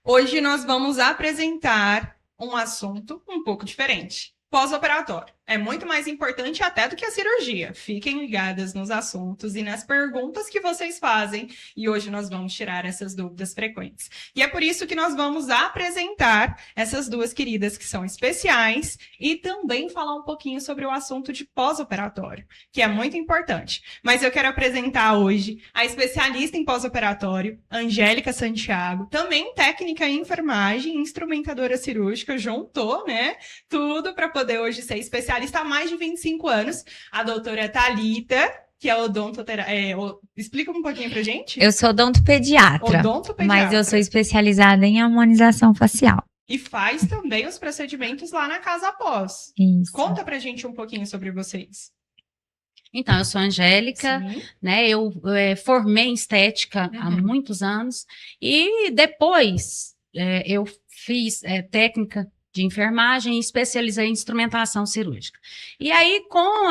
Hoje nós vamos apresentar um assunto um pouco diferente. Pós-operatório. É muito mais importante até do que a cirurgia. Fiquem ligadas nos assuntos e nas perguntas que vocês fazem. E hoje nós vamos tirar essas dúvidas frequentes. E é por isso que nós vamos apresentar essas duas queridas que são especiais e também falar um pouquinho sobre o assunto de pós-operatório, que é muito importante. Mas eu quero apresentar hoje a especialista em pós-operatório, Angélica Santiago, também técnica em enfermagem, instrumentadora cirúrgica, juntou, né? Tudo para poder hoje ser especialista há mais de 25 anos. A doutora Thalita, que é explica um pouquinho pra gente. Eu sou odontopediatra, mas eu sou especializada em harmonização facial. E faz também os procedimentos lá na Casa Após. Isso. Conta pra gente um pouquinho sobre vocês. Então, eu sou a Angélica, né? Eu formei em estética há muitos anos e depois eu fiz técnica de enfermagem e especializei em instrumentação cirúrgica. E aí, com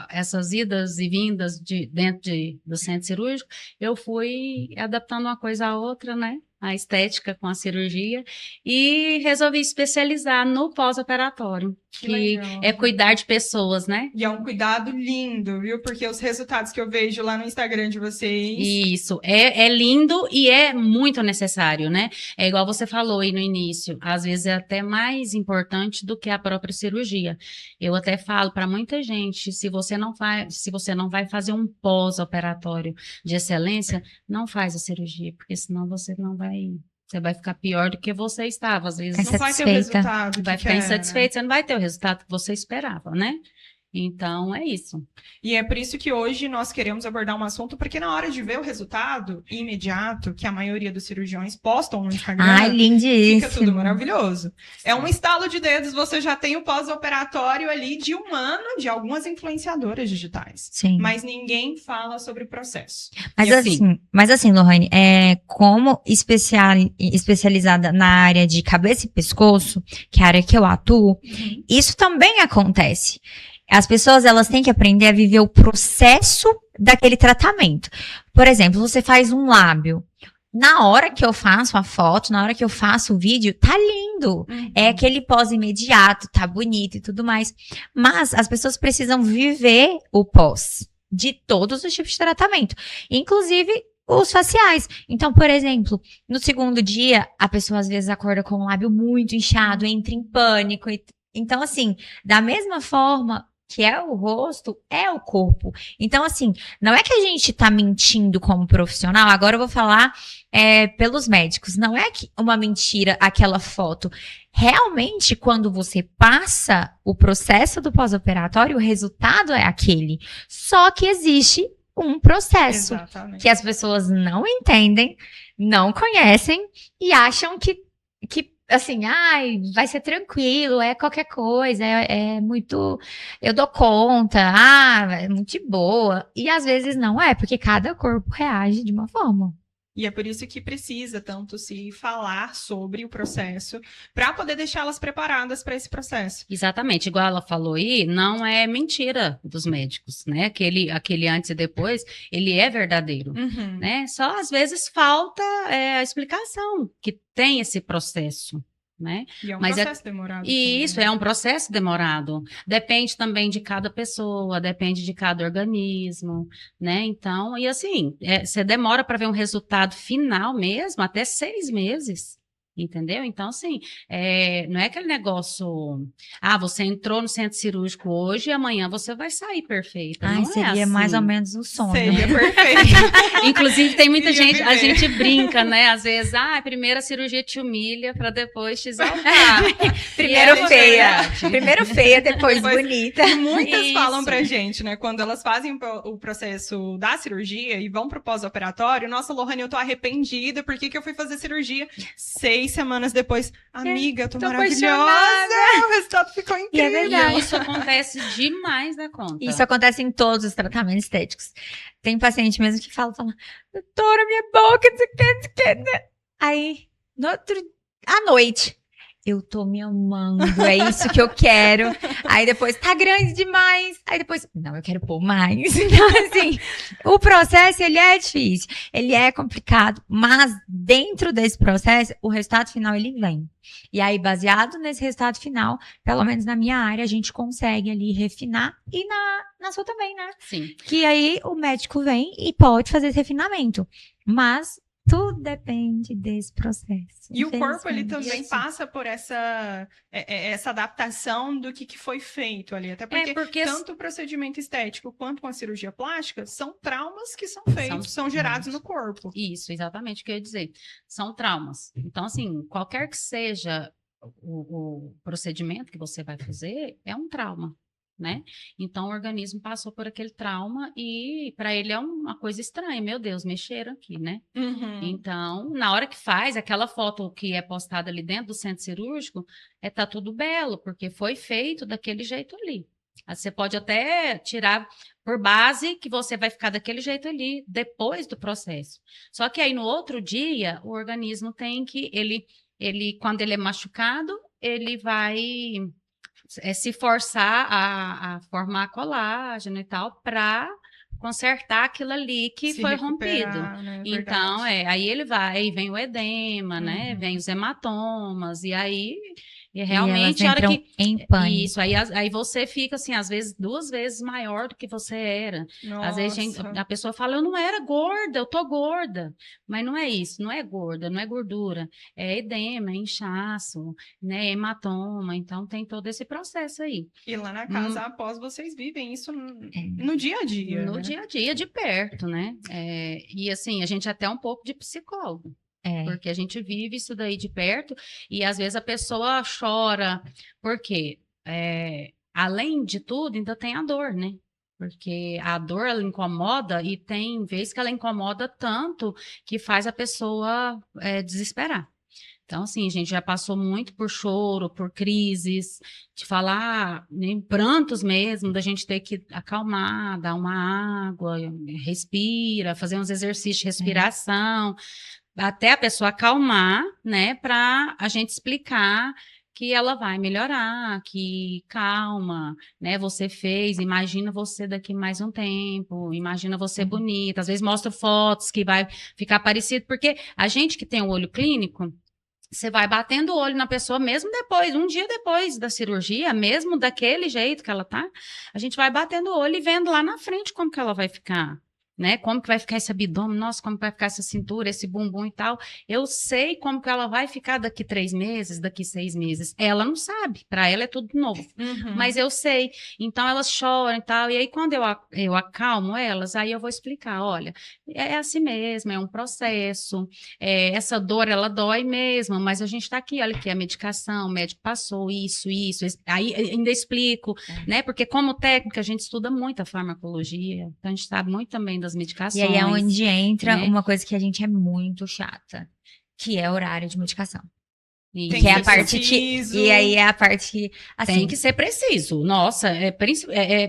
essas idas e vindas dentro do centro cirúrgico, eu fui adaptando uma coisa à outra, né? A estética com a cirurgia, e resolvi especializar no pós-operatório, que é cuidar de pessoas, né? E é um cuidado lindo, viu? Porque os resultados que eu vejo lá no Instagram de vocês... Isso, é lindo e é muito necessário, né? É igual você falou aí no início, às vezes é até mais importante do que a própria cirurgia. Eu até falo para muita gente, se você não vai fazer um pós-operatório de excelência, não faz a cirurgia, porque senão você vai ficar pior do que você estava. Às vezes não vai ter o resultado. Vai ficar insatisfeito, você não vai ter o resultado que você esperava, né? Então, é isso. E é por isso que hoje nós queremos abordar um assunto, porque na hora de ver o resultado imediato, que a maioria dos cirurgiões postam no Instagram, ai, lindíssimo, fica tudo maravilhoso. É um estalo de dedos, você já tem o pós-operatório ali de um ano de algumas influenciadoras digitais. Sim. Mas ninguém fala sobre o processo. Mas assim, Lohane, como especializada na área de cabeça e pescoço, que é a área que eu atuo, isso também acontece. As pessoas, elas têm que aprender a viver o processo daquele tratamento. Por exemplo, você faz um lábio. Na hora que eu faço a foto, na hora que eu faço o vídeo, tá lindo. É aquele pós imediato, tá bonito e tudo mais. Mas as pessoas precisam viver o pós de todos os tipos de tratamento. Inclusive os faciais. Então, por exemplo, no segundo dia, a pessoa às vezes acorda com o lábio muito inchado, entra em pânico. Então, assim, da mesma forma que é o rosto, é o corpo. Então, assim, não é que a gente tá mentindo como profissional, agora eu vou falar pelos médicos, não é uma mentira aquela foto. Realmente, quando você passa o processo do pós-operatório, o resultado é aquele. Só que existe um processo. Exatamente. Que as pessoas não entendem, não conhecem e acham que assim, vai ser tranquilo, é qualquer coisa, é muito, eu dou conta, é muito de boa. E às vezes não é, porque cada corpo reage de uma forma. E é por isso que precisa tanto se falar sobre o processo, para poder deixá-las preparadas para esse processo. Exatamente, igual ela falou aí, não é mentira dos médicos, né? Aquele antes e depois, ele é verdadeiro, né? Só às vezes falta a explicação que tem esse processo. Né? E é um processo demorado. Isso, é um processo demorado. Depende também de cada pessoa, depende de cada organismo, né? Então, e assim, você demora para ver um resultado final mesmo, até 6 meses. Entendeu? Então, assim, não é aquele negócio... você entrou no centro cirúrgico hoje e amanhã você vai sair perfeita. Não seria assim. Mais ou menos um sonho. Seria perfeito. Inclusive, tem muita gente... A gente brinca, né? Às vezes, primeiro a cirurgia te humilha para depois te exaltar. Primeiro feia, depois bonita. E muitas falam pra gente, né? Quando elas fazem o processo da cirurgia e vão pro pós-operatório, nossa, Lohane, eu tô arrependida, por que eu fui fazer cirurgia? 6 semanas depois, amiga, eu tô maravilhosa, o resultado ficou incrível. E é verdade. E isso acontece demais da conta. Isso acontece em todos os tratamentos estéticos. Tem paciente mesmo que fala, doutora, minha boca, não sei o que. Aí, à noite, eu tô me amando, é isso que eu quero. Aí depois, tá grande demais. Aí depois, não, eu quero pôr mais. Então, assim, o processo, ele é difícil, ele é complicado, mas dentro desse processo, o resultado final, ele vem. E aí, baseado nesse resultado final, pelo menos na minha área, a gente consegue ali refinar e na sua também, né? Sim. Que aí o médico vem e pode fazer esse refinamento. Mas tudo depende desse processo. E o corpo, ele infelizmente. também passa por essa adaptação do que foi feito ali. Até porque tanto o procedimento estético quanto com a cirurgia plástica são traumas que são feitos, são gerados no corpo. Isso, exatamente o que eu ia dizer. São traumas. Então, assim, qualquer que seja o procedimento que você vai fazer, é um trauma. Né? Então o organismo passou por aquele trauma e para ele é uma coisa estranha, meu Deus, mexeram aqui, né? Então, na hora que faz aquela foto que é postada ali dentro do centro cirúrgico, tá tudo belo, porque foi feito daquele jeito ali. Você pode até tirar por base que você vai ficar daquele jeito ali depois do processo. Só que aí no outro dia, o organismo tem que ele quando ele é machucado, ele vai se forçar a formar colágeno e tal para consertar aquilo ali que foi rompido. Né? Então, aí ele vai, aí vem o edema, né? Vem os hematomas, e aí realmente a hora que em pânico. Isso, aí você fica assim, às vezes 2 vezes maior do que você era. Nossa. Às vezes a pessoa fala, eu não era gorda, eu tô gorda. Mas não é isso, não é gorda, não é gordura. É edema, é inchaço, né? É hematoma. Então tem todo esse processo aí. E lá na casa, após, vocês vivem isso no dia a dia. No dia a dia, de perto, né? E assim, a gente é até um pouco de psicólogo. Porque a gente vive isso daí de perto e às vezes a pessoa chora, porque além de tudo, ainda tem a dor, né? Porque a dor, ela incomoda e tem vezes que ela incomoda tanto que faz a pessoa desesperar. Então, assim, a gente já passou muito por choro, por crises, de falar em prantos mesmo, da gente ter que acalmar, dar uma água, respira, fazer uns exercícios de respiração, até a pessoa acalmar, né, para a gente explicar que ela vai melhorar, que calma, né, você fez, imagina você daqui mais um tempo, imagina você bonita, às vezes mostra fotos que vai ficar parecido, porque a gente que tem o olho clínico, você vai batendo o olho na pessoa, mesmo depois, um dia depois da cirurgia, mesmo daquele jeito que ela tá, a gente vai batendo o olho e vendo lá na frente como que ela vai ficar. Né? Como que vai ficar esse abdômen, nossa, como que vai ficar essa cintura, esse bumbum e tal. Eu sei como que ela vai ficar daqui 3 meses, daqui 6 meses. Ela não sabe, para ela é tudo novo. Mas eu sei. Então elas choram e tal. E aí quando eu acalmo elas, aí eu vou explicar, olha, é assim mesmo, é um processo. Essa dor, ela dói mesmo, mas a gente está aqui, olha aqui, a medicação, o médico passou isso. Aí ainda explico, né? Porque como técnica a gente estuda muito a farmacologia, então a gente sabe muito também das medicações. E aí é onde entra, né? Uma coisa que a gente é muito chata, que é horário de medicação. Tem que é a parte preciso. E aí é a parte que assim, tem que ser preciso. Nossa,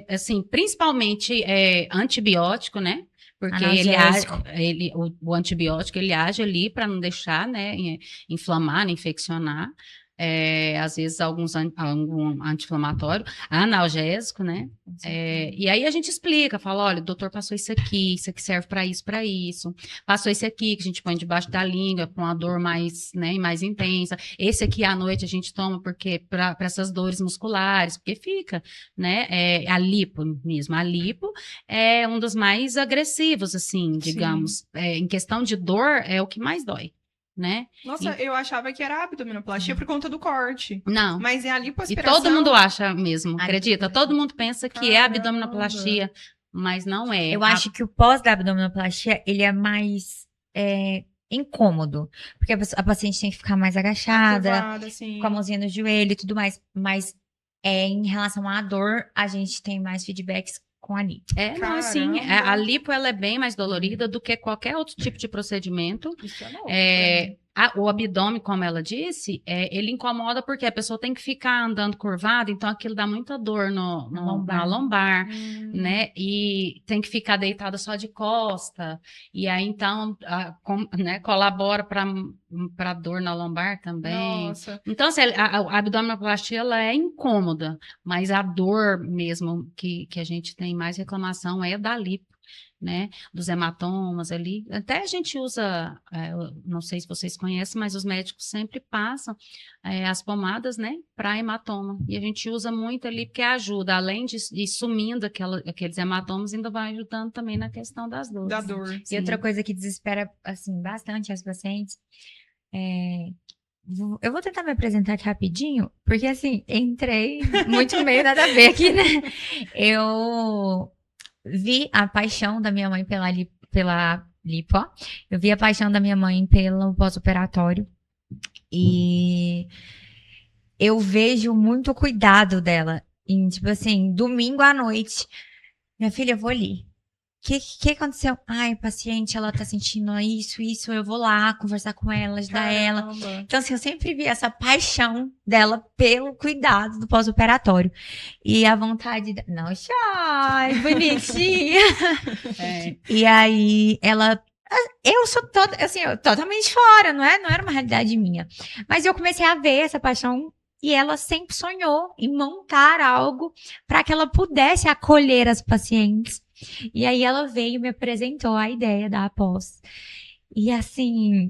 assim, principalmente antibiótico, né? Porque o antibiótico ele age ali para não deixar, né, inflamar, né, infeccionar. Às vezes algum anti-inflamatório, analgésico, né? E aí a gente explica, fala, olha, o doutor passou isso aqui serve para isso, passou esse aqui que a gente põe debaixo da língua para uma dor mais, né, mais intensa, esse aqui à noite a gente toma porque para essas dores musculares, porque fica, né? A lipo mesmo, a lipo é um dos mais agressivos, assim, digamos, em questão de dor é o que mais dói. Né? Nossa, eu achava que era abdominoplastia por conta do corte. Não. Mas é a lipoaspiração. E todo mundo acha mesmo, acredita? Todo mundo pensa que é abdominoplastia, mas não é. Eu acho que o pós da abdominoplastia, ele é mais incômodo. Porque a paciente tem que ficar mais agachada, com a mãozinha no joelho e tudo mais. Mas em relação à dor, a gente tem mais feedbacks com a lipo. Não, sim. A lipo ela é bem mais dolorida do que qualquer outro tipo de procedimento. O abdômen, como ela disse, ele incomoda porque a pessoa tem que ficar andando curvada, então aquilo dá muita dor na lombar, né? E tem que ficar deitada só de costa, e aí então né, colabora para dor na lombar também. Nossa. Então, assim, a abdominoplastia ela é incômoda, mas a dor mesmo que a gente tem mais reclamação é da lipo, né, dos hematomas ali. Até a gente usa, não sei se vocês conhecem, mas os médicos sempre passam as pomadas, né, para hematoma. E a gente usa muito ali porque ajuda, além de ir sumindo aqueles hematomas, ainda vai ajudando também na questão das dores. Da dor. E outra coisa que desespera, assim, bastante as pacientes eu vou tentar me apresentar aqui rapidinho, porque, assim, entrei muito meio nada a ver aqui, né? Eu vi a paixão da minha mãe pela lipo, ó. Eu vi a paixão da minha mãe pelo pós-operatório. E eu vejo muito cuidado dela. Em, tipo assim, domingo à noite. Minha filha, eu vou ali. O que aconteceu? Ai, paciente, ela tá sentindo isso, eu vou lá conversar com ela, ajudar ela. Então, assim, eu sempre vi essa paixão dela pelo cuidado do pós-operatório. E a vontade... Não, ai, bonitinha. E aí, ela... Eu sou totalmente fora, não era uma realidade minha. Mas eu comecei a ver essa paixão e ela sempre sonhou em montar algo para que ela pudesse acolher as pacientes. E aí ela veio e me apresentou a ideia da após. E assim,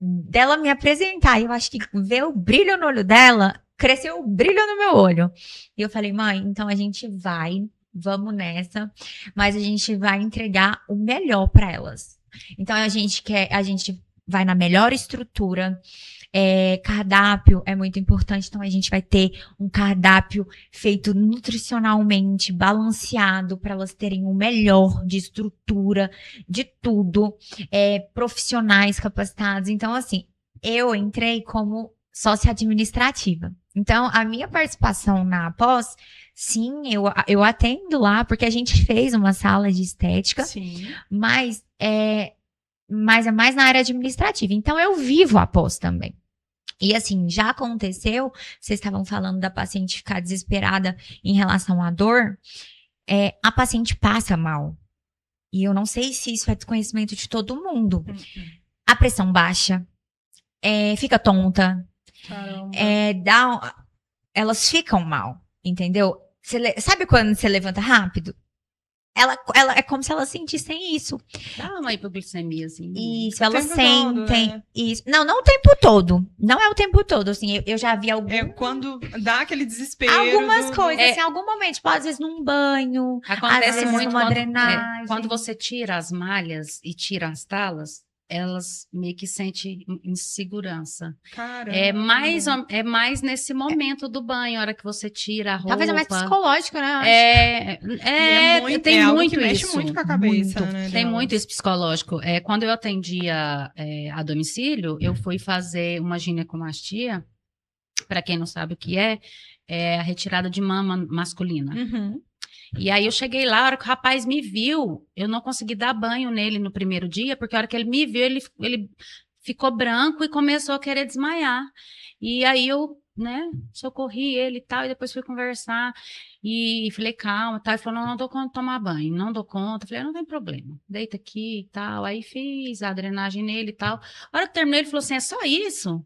dela me apresentar, eu acho que ver o brilho no olho dela, cresceu o brilho no meu olho. E eu falei, mãe, então a gente vamos nessa, mas a gente vai entregar o melhor para elas. Então a gente vai na melhor estrutura. Cardápio é muito importante, então a gente vai ter um cardápio feito nutricionalmente balanceado para elas terem o melhor de estrutura, de tudo, profissionais capacitados. Então, assim, eu entrei como sócia administrativa. Então, a minha participação na pós, sim, eu atendo lá, porque a gente fez uma sala de estética, sim, mas é mais na área administrativa. Então, eu vivo a pós também. E assim, já aconteceu, vocês estavam falando da paciente ficar desesperada em relação à dor, a paciente passa mal. E eu não sei se isso é desconhecimento de todo mundo. A pressão baixa, fica tonta, elas ficam mal, entendeu? Sabe quando você levanta rápido? Ela é como se elas sentissem isso. Dá uma hipoglicemia, assim. Isso, elas sentem. Todo, né? Isso. Não o tempo todo. Não é o tempo todo, assim. Eu já vi quando dá aquele desespero. Algumas coisas, assim, em algum momento, tipo, às vezes num banho. Acontece muito numa drenagem. quando você tira as malhas e tira as talas, elas meio que sentem insegurança. Caramba. É mais nesse momento do banho, a hora que você tira a roupa. Talvez é mais psicológico, né? Tem algo muito que mexe isso. muito com a cabeça, né? Tem muito isso psicológico. Quando eu atendia a domicílio, eu fui fazer uma ginecomastia. Para quem não sabe o que é a retirada de mama masculina. Uhum. E aí eu cheguei lá, a hora que o rapaz me viu, eu não consegui dar banho nele no primeiro dia, porque a hora que ele me viu, ele ficou branco e começou a querer desmaiar. E aí eu, né, socorri ele e tal, e depois fui conversar e falei, calma, tal. Ele falou, não dou conta de tomar banho, não dou conta. Eu falei, não tem problema, deita aqui e tal. Aí fiz a drenagem nele e tal. A hora que terminei, ele falou assim, é só isso?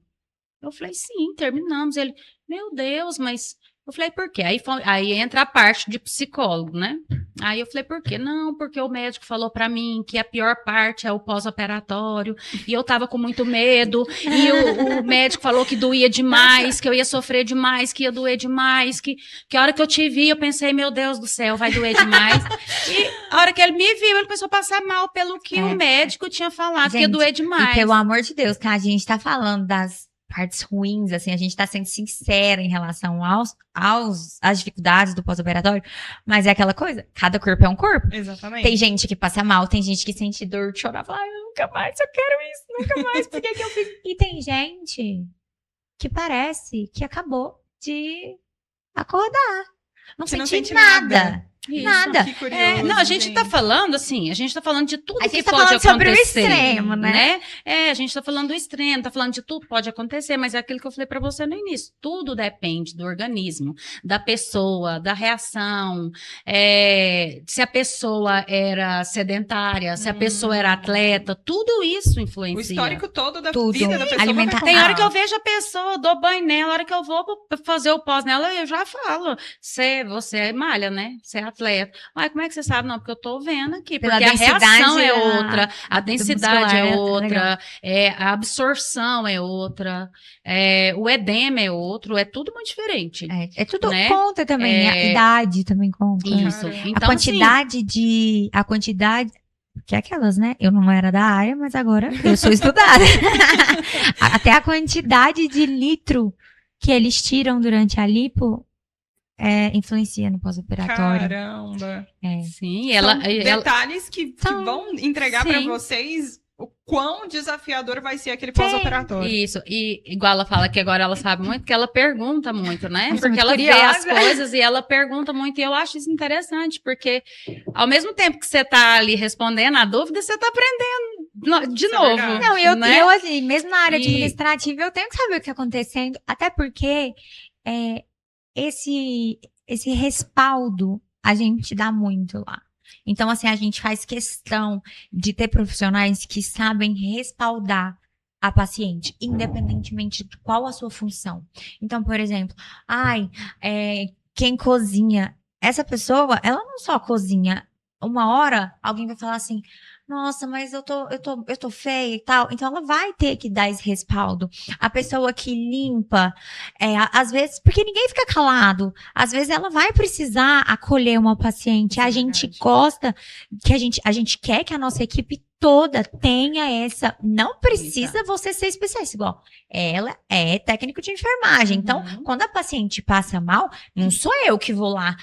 Eu falei, sim, terminamos. Ele, meu Deus, mas... Eu falei, por quê? Aí entra a parte de psicólogo, né? Aí eu falei, por quê? Não, porque o médico falou pra mim que a pior parte é o pós-operatório, e eu tava com muito medo, e o médico falou que doía demais, que eu ia sofrer demais, que ia doer demais, que a hora que eu te vi, eu pensei, meu Deus do céu, vai doer demais. E a hora que ele me viu, ele começou a passar mal pelo que o médico tinha falado, que ia doer demais. E pelo amor de Deus, que a gente tá falando das partes ruins, assim, a gente tá sendo sincera em relação às dificuldades do pós-operatório, mas é aquela coisa, cada corpo é um corpo. Exatamente. Tem gente que passa mal, tem gente que sente dor de chorar, fala, nunca mais eu quero isso, nunca mais, por que eu fiz? E tem gente que parece que acabou de acordar, não sente nada. Isso. Nada. Que curioso, não, a gente gente. tá falando assim, a gente tá falando de tudo A que gente tá pode falando sobre o acontecer, extremo, né? A gente tá falando do extremo, tá falando de tudo, pode acontecer, mas é aquilo que eu falei para você no início. Tudo depende do organismo, da pessoa, da reação, se a pessoa era sedentária, se a pessoa era atleta, tudo isso influencia. O histórico todo da Tudo. vida da pessoa Alimentar- vai Tem hora contar. que eu vejo a pessoa, dou banho nela, a hora que eu vou fazer o pós nela, eu já falo. Você é malha, né? Você é atleta. Mas como é que você sabe? Não, porque eu tô vendo aqui. Pela Porque a reação densidade é outra, a densidade muscular, é né? outra, a absorção é outra, o edema é outro, é tudo muito diferente. É tudo Né? conta também, a idade também conta. Isso. Cara, Então, A quantidade, que é aquelas, né? Eu não era da área, mas agora eu sou estudada. Até a quantidade de litro que eles tiram durante a lipo influencia no pós-operatório. Caramba. sim, São ela detalhes que vão entregar para Sim. vocês o quão desafiador vai ser aquele pós-operatório. Isso, e igual ela fala que agora ela sabe muito, que ela pergunta muito, né? Eu sou Porque muito ela vê as curiosa. coisas e ela pergunta muito, e eu acho isso interessante, porque ao mesmo tempo que você tá ali respondendo a dúvida, você tá aprendendo de Isso é novo. verdade. Não, eu, né? eu assim, mesmo na área E- administrativa, eu tenho que saber o que está acontecendo, até porque esse respaldo a gente dá muito lá. Então, assim, a gente faz questão de ter profissionais que sabem respaldar a paciente, independentemente de qual a sua função. Então, por exemplo, quem cozinha, essa pessoa, ela não só cozinha. Uma hora, alguém vai falar assim, nossa, mas eu tô feia e tal. Então, ela vai ter que dar esse respaldo. A pessoa que limpa, às vezes, porque ninguém fica calado. Às vezes, ela vai precisar acolher uma paciente. Isso é A gente verdade. gosta, que a gente quer que a nossa equipe toda tenha essa. Não precisa você ser especialista, igual. Ela é técnico de enfermagem. Então, Uhum. quando a paciente passa mal, não sou eu que vou lá,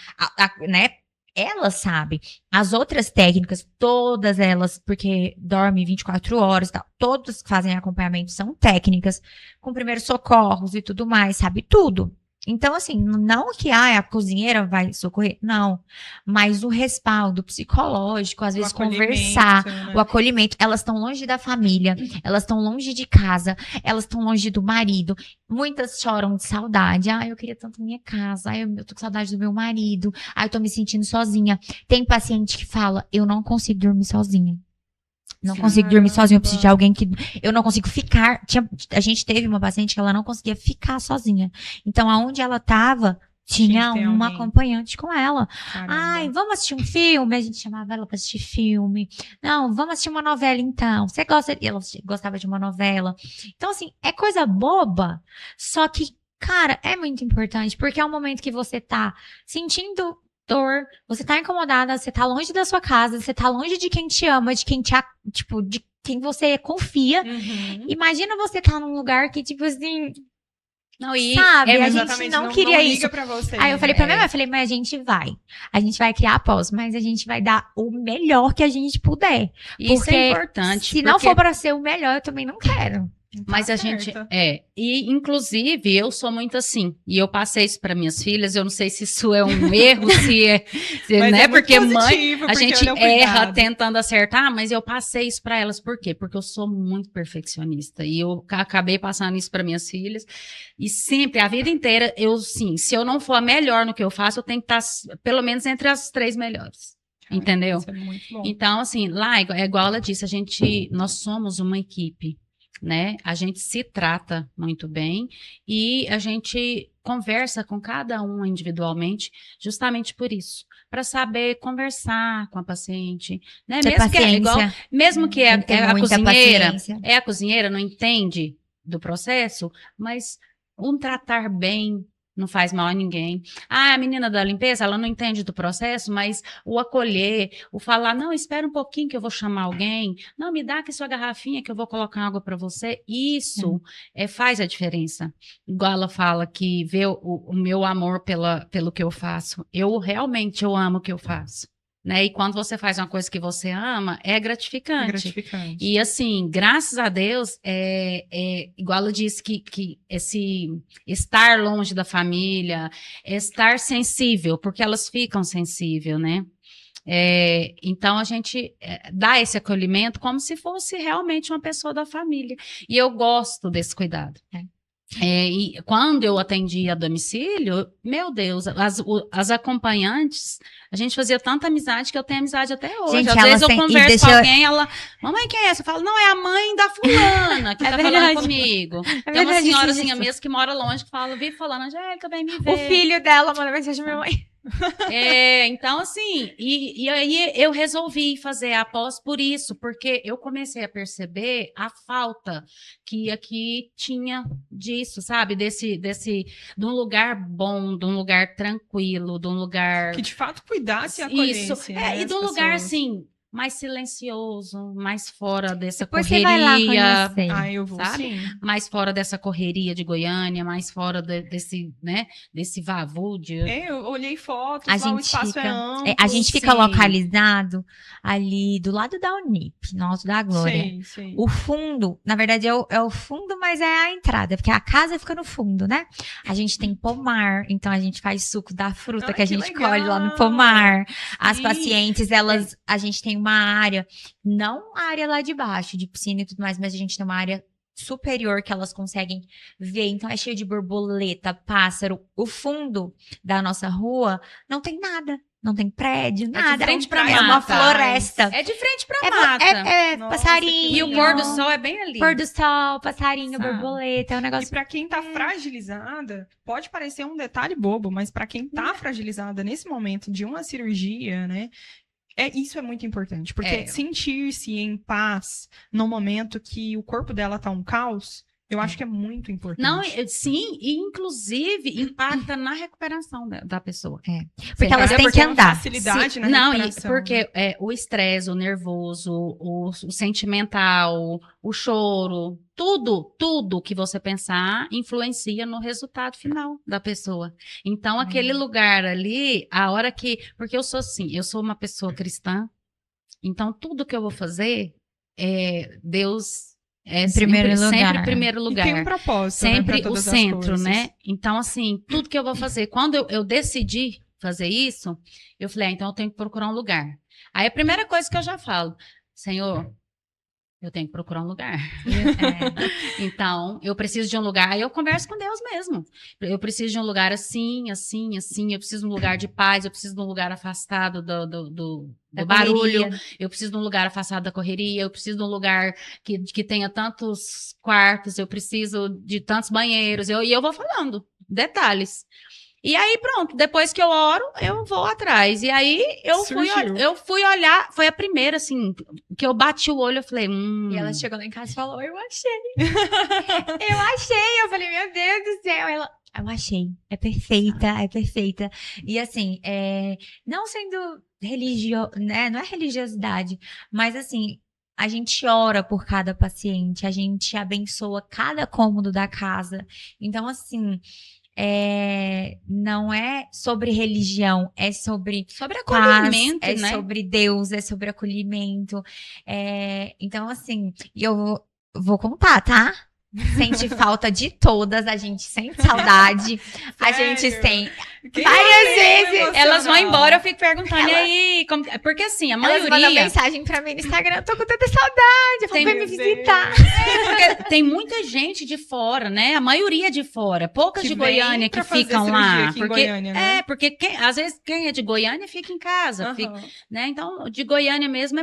né? Ela sabe. As outras técnicas, todas elas, porque dorme 24 horas e tal, todas que fazem acompanhamento são técnicas, com primeiros socorros e tudo mais, sabe tudo. Então, assim, não que a cozinheira vai socorrer, não. Mas o respaldo psicológico, às vezes O acolhimento, conversar, né? o acolhimento, elas estão longe da família, elas estão longe de casa, elas estão longe do marido. Muitas choram de saudade. Eu queria tanto minha casa. Eu tô com saudade do meu marido. Eu tô me sentindo sozinha. Tem paciente que fala, eu não consigo dormir sozinha. Não consigo dormir sozinha, eu preciso de alguém que... Eu não consigo ficar... A gente teve uma paciente que ela não conseguia ficar sozinha. Então, aonde ela tava, tinha que ter uma alguém. acompanhante com ela. Caramba. Vamos assistir um filme? A gente chamava ela pra assistir filme. Não, vamos assistir uma novela então. Você gosta? E ela gostava de uma novela. Então, assim, é coisa boba. Só que, cara, é muito importante. Porque é um momento que você tá sentindo dor, você tá incomodada, você tá longe da sua casa, você tá longe de quem te ama, de quem de quem você confia. Uhum. Imagina você tá num lugar que, tipo assim, Não, e sabe, a gente Exatamente, não queria liga isso. pra você. Aí eu falei pra É. minha mãe, eu falei, mas a gente vai criar após, mas a gente vai dar o melhor que a gente puder. isso Porque é importante. Se não porque- for pra ser o melhor, eu também não quero. Mas Tá a gente certa. e inclusive eu sou muito assim, e eu passei isso para minhas filhas, eu não sei se isso é um erro, Mas né? é muito Porque mãe, positivo, a porque gente olha o erra cuidado. tentando acertar, mas eu passei isso para elas, por quê? Porque eu sou muito perfeccionista e eu acabei passando isso para minhas filhas, e sempre, a vida inteira, se eu não for a melhor no que eu faço, eu tenho que estar pelo menos entre as 3 melhores. Entendeu? Isso é muito bom. Então, assim, lá, é igual ela disse, nós somos uma equipe, né? A gente se trata muito bem e a gente conversa com cada um individualmente, justamente por isso, para saber conversar com a paciente, né? Ter Mesmo que é igual, paciência. mesmo que é, Tem que ter é a muita cozinheira, paciência. não entende do processo, mas um tratar bem não faz mal a ninguém. A menina da limpeza, ela não entende do processo, mas o acolher, o falar, não, espera um pouquinho que eu vou chamar alguém, não, me dá aqui sua garrafinha que eu vou colocar água para você, isso faz a diferença. Igual ela fala que vê o meu amor pelo que eu faço. Eu amo o que eu faço. Né? E quando você faz uma coisa que você ama, é gratificante. É gratificante. E assim, graças a Deus, igual ela disse que esse estar longe da família, estar sensível, porque elas ficam sensíveis, né? Então, a gente dá esse acolhimento como se fosse realmente uma pessoa da família. E eu gosto desse cuidado. E quando eu atendia a domicílio, meu Deus, as acompanhantes, a gente fazia tanta amizade que eu tenho amizade até hoje. Gente, Às ela vezes eu tem- e converso deixa com eu- alguém, ela, mamãe, quem é essa? Eu falo, não, é a mãe da fulana que É tá verdade. falando comigo. Tem uma verdade, senhorazinha isso. mesmo que mora longe que fala, vi falando, Angélica, vem me O ver. filho dela manda mensagem pra minha mãe. Então, assim, e aí eu resolvi fazer a pós por isso, porque eu comecei a perceber a falta que aqui tinha disso, sabe? De um lugar bom, de um lugar tranquilo, de um lugar. Que de fato cuidasse e Isso, acolhesse, né, e de as um lugar, pessoas. assim, mais silencioso, mais fora dessa Depois você vai lá correria. conhecer. Ah, eu vou Sabe? sim. Mais fora dessa correria de Goiânia, mais fora desse, né, desse vavúdio. Eu olhei fotos, A lá o gente espaço fica, é amplo. a gente fica sim. localizado ali do lado da Unip, no Alto da Glória. Sei. O fundo, na verdade, é o fundo, mas é a entrada, porque a casa fica no fundo, né? A gente tem pomar, então a gente faz suco da fruta Ai, que a que gente legal! colhe lá no pomar. As Sim. pacientes, a gente tem uma área, não a área lá de baixo, de piscina e tudo mais, mas a gente tem uma área superior que elas conseguem ver. Então é cheio de borboleta, pássaro. O fundo da nossa rua não tem nada. Não tem prédio, de nada. frente pra é uma mata. floresta. É de frente pra É, mata. Nossa, passarinho. que E o pôr do sol é bem ali. Pôr do sol, passarinho, Sabe? borboleta, é um E negócio. pra quem tá fragilizada, pode parecer um detalhe bobo, mas pra quem tá fragilizada nesse momento de uma cirurgia, né? Isso é muito importante, porque sentir-se em paz no momento que o corpo dela tá um caos, eu acho que é muito importante. Não, sim, e inclusive impacta na recuperação da pessoa. Porque elas têm que é uma andar. facilidade na Não, recuperação, porque né? o estresse, o nervoso, o sentimental, o choro, tudo que você pensar influencia no resultado final da pessoa. Então, aquele lugar ali, a hora que. Porque eu sou assim, eu sou uma pessoa cristã, então tudo que eu vou fazer, Deus é Em primeiro lugar. sempre em primeiro E lugar. tem um propósito, né, Sempre pra o todas as centro, coisas. né? Então, assim, tudo que eu vou fazer, quando eu decidi fazer isso, eu falei, então eu tenho que procurar um lugar. Aí a primeira coisa que eu já falo, Senhor, eu tenho que procurar um lugar. Então, eu preciso de um lugar, aí eu converso com Deus mesmo. Eu preciso de um lugar assim, assim, assim, eu preciso de um lugar de paz, eu preciso de um lugar afastado do Da barulho, correria. eu preciso de um lugar afastado da correria, eu preciso de um lugar que tenha tantos quartos, eu preciso de tantos banheiros, e eu vou falando detalhes. E aí, pronto, depois que eu oro, eu vou atrás. E aí, Surgiu. eu fui olhar, foi a primeira, assim, que eu bati o olho, eu falei, E ela chegou lá em casa e falou: Eu achei. Eu achei. Eu falei: Meu Deus do céu. Ela, eu achei. É perfeita, é perfeita. E assim, não sendo né? Não é religiosidade, mas assim. A gente ora por cada paciente, a gente abençoa cada cômodo da casa. Então, assim, não é sobre religião, é sobre acolhimento, paz, né? é sobre Deus, é sobre acolhimento. Então, assim, eu vou contar, tá? Sente falta de todas, a gente sente saudade, a gente Sério? tem Que várias vezes. emocional. Elas vão embora, eu fico perguntando, e aí? Porque assim, a Elas mandam maioria. mensagem pra mim no Instagram, eu tô com tanta saudade, eu vou Tem- me Meu visitar. Porque tem muita gente de fora, né? A maioria de fora. Poucas Que de vem Goiânia que pra fazer ficam cirurgia lá. aqui em Porque, Goiânia, né? porque às vezes quem é de Goiânia fica em casa. Fica, Aham. né? Então, de Goiânia mesmo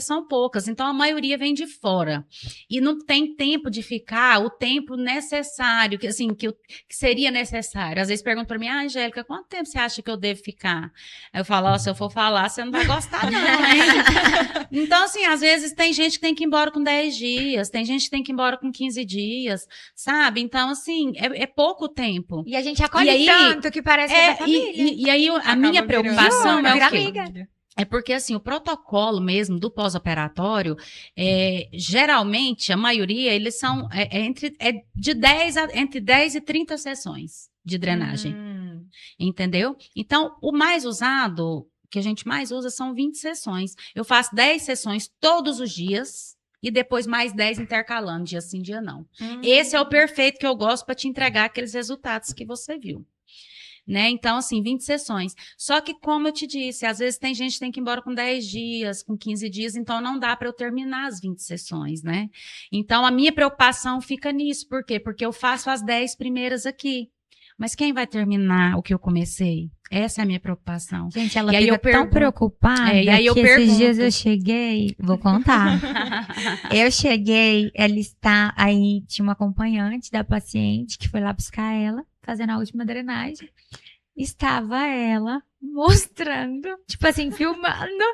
são poucas. Então, a maioria vem de fora. E não tem tempo de ficar o tempo necessário, que, assim, que seria necessário. Às vezes perguntam para mim, Angélica, quanto tempo você acha que eu devo ficar? Aí eu falo, se eu for falar, você não vai gostar, não, hein? Então, assim, às vezes tem gente que tem que ir embora com 10 dias, tem gente que tem que ir embora com 15 dias, sabe? Então, assim, é pouco tempo. E a gente acolhe E aí, tanto que parece que é da família. E aí a Acaba minha virando preocupação Juro, é vira o quê? amiga. É porque, assim, o protocolo mesmo do pós-operatório, geralmente, a maioria, eles são entre 10 e 30 sessões de drenagem, entendeu? Então, o mais usado, que a gente mais usa, são 20 sessões. Eu faço 10 sessões todos os dias e depois mais 10 intercalando, dia sim, dia não. Esse é o perfeito que eu gosto para te entregar aqueles resultados que você viu. né? Então, assim, 20 sessões. Só que, como eu te disse, às vezes tem gente que tem que ir embora com 10 dias, com 15 dias, então não dá para eu terminar as 20 sessões, né? Então, a minha preocupação fica nisso. Por quê? Porque eu faço as 10 primeiras aqui. Mas quem vai terminar o que eu comecei? Essa é a minha preocupação. Gente, ela E aí fica eu tão pergunto- preocupada e aí eu que esses dias pergunto. eu cheguei, vou contar. Eu cheguei, ela está aí, tinha uma acompanhante da paciente que foi lá buscar ela, fazendo a última drenagem. Estava ela mostrando, tipo assim, filmando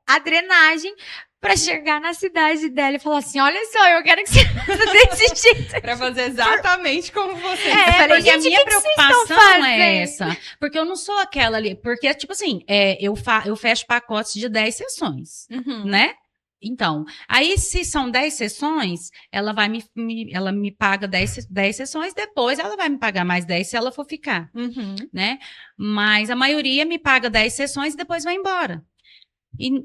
a drenagem pra chegar na cidade dela e falar assim: olha só, eu quero que você faça desse jeito. Pra fazer exatamente como você. É, É, falei, porque a gente, minha o que que vocês estão preocupação é fazendo? essa. Porque eu não sou aquela ali. Porque, tipo assim, eu fecho pacotes de 10 sessões, Uhum. né? Então, aí se são 10 sessões, ela vai ela me paga 10 sessões, depois ela vai me pagar mais 10 se ela for ficar, Uhum. né? Mas a maioria me paga 10 sessões e depois vai embora.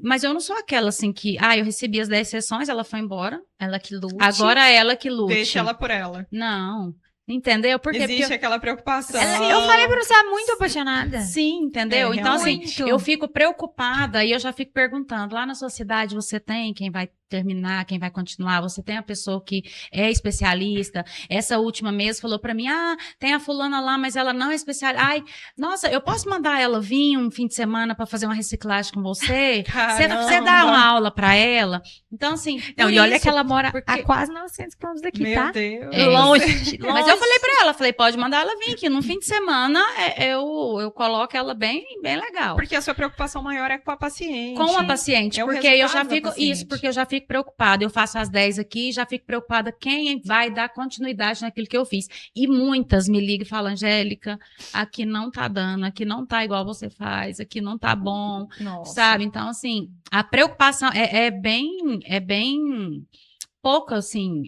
Mas eu não sou aquela assim que, eu recebi as 10 sessões, ela foi embora, Ela que lute. agora ela que lute. Deixa ela por ela. Não, entendeu? Por quê? Existe Porque aquela preocupação. Eu falei pra você, é muito apaixonada. sim, entendeu? É, Então, assim, realmente. eu fico preocupada e eu já fico perguntando, lá na sua cidade você tem quem vai terminar, quem vai continuar? Você tem a pessoa que é especialista? Essa última mês falou pra mim, tem a fulana lá, mas ela não é especialista. Ai, nossa, eu posso mandar ela vir um fim de semana pra fazer uma reciclagem com você? Você Caramba. dá uma aula pra ela? Então, assim, Não, por e olha isso, que ela mora porque- a quase 900 quilômetros daqui, Meu tá? Deus. Longe, Mas eu falei pra ela, pode mandar ela vir aqui. Num fim de semana, eu coloco ela bem legal. Porque a sua preocupação maior é com a paciente. Com a paciente, É o porque eu já resultado da fico. paciente. Isso, porque eu já fico preocupada. Eu faço as 10 aqui, já fico preocupada quem vai dar continuidade naquilo que eu fiz. E muitas me ligam e falam, Angélica, aqui não tá dando, aqui não tá igual você faz, aqui não tá bom, Nossa. sabe? Então, assim, a preocupação é bem pouco, assim,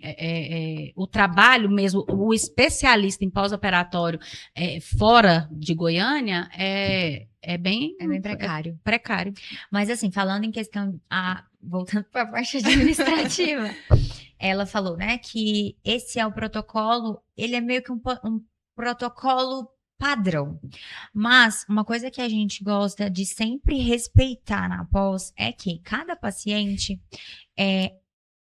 o trabalho mesmo, o especialista em pós-operatório fora de Goiânia é bem precário. precário. Mas assim, falando em questão, voltando para a parte administrativa, ela falou, né, que esse é o protocolo, ele é meio que um protocolo padrão. Mas uma coisa que a gente gosta de sempre respeitar na pós é que cada paciente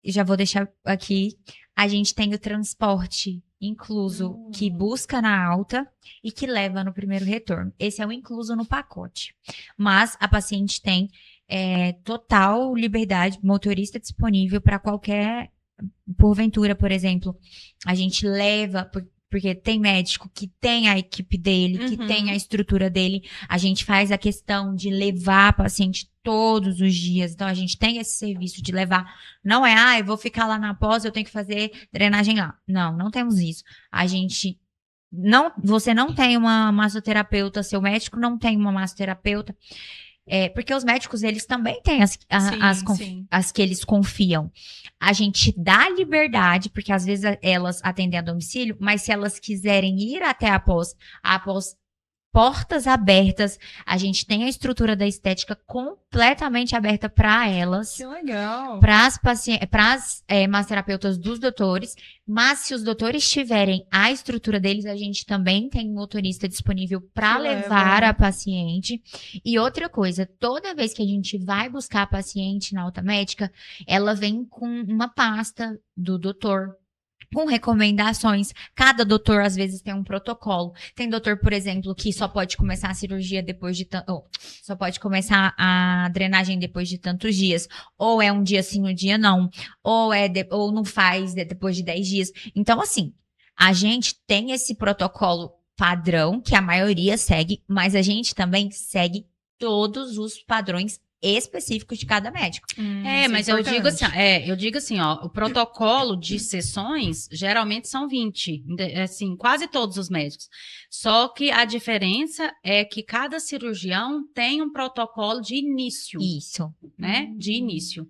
já vou deixar aqui, a gente tem o transporte incluso que busca na alta e que leva no primeiro retorno. Esse é o incluso no pacote. Mas a paciente tem total liberdade, motorista disponível para qualquer, porventura, por exemplo, a gente leva, porque tem médico que tem a equipe dele, que tem a estrutura dele, a gente faz a questão de levar a paciente todos os dias, então a gente tem esse serviço de levar, não é, eu vou ficar lá na pós, eu tenho que fazer drenagem lá. Não temos isso. Você não tem uma massoterapeuta, seu médico não tem uma massoterapeuta, porque os médicos, eles também têm as que eles confiam. A gente dá liberdade, porque às vezes elas atendem a domicílio, mas se elas quiserem ir até a pós portas abertas, a gente tem a estrutura da estética completamente aberta para elas. Que legal. Para as massoterapeutas dos doutores, mas se os doutores tiverem a estrutura deles, a gente também tem um motorista disponível para levar a paciente. E outra coisa, toda vez que a gente vai buscar a paciente na alta médica, ela vem com uma pasta do doutor, com recomendações. Cada doutor, às vezes, tem um protocolo. Tem doutor, por exemplo, que só pode começar a cirurgia depois de só pode começar a drenagem depois de tantos dias. Ou é um dia sim, um dia não. Ou não faz depois de 10 dias. Então, assim, a gente tem esse protocolo padrão, que a maioria segue, mas a gente também segue todos os padrões específicos de cada médico. Mas eu digo assim, ó, o protocolo de sessões geralmente são 20, assim, quase todos os médicos. Só que a diferença é que cada cirurgião tem um protocolo de início. Isso. Né? De início.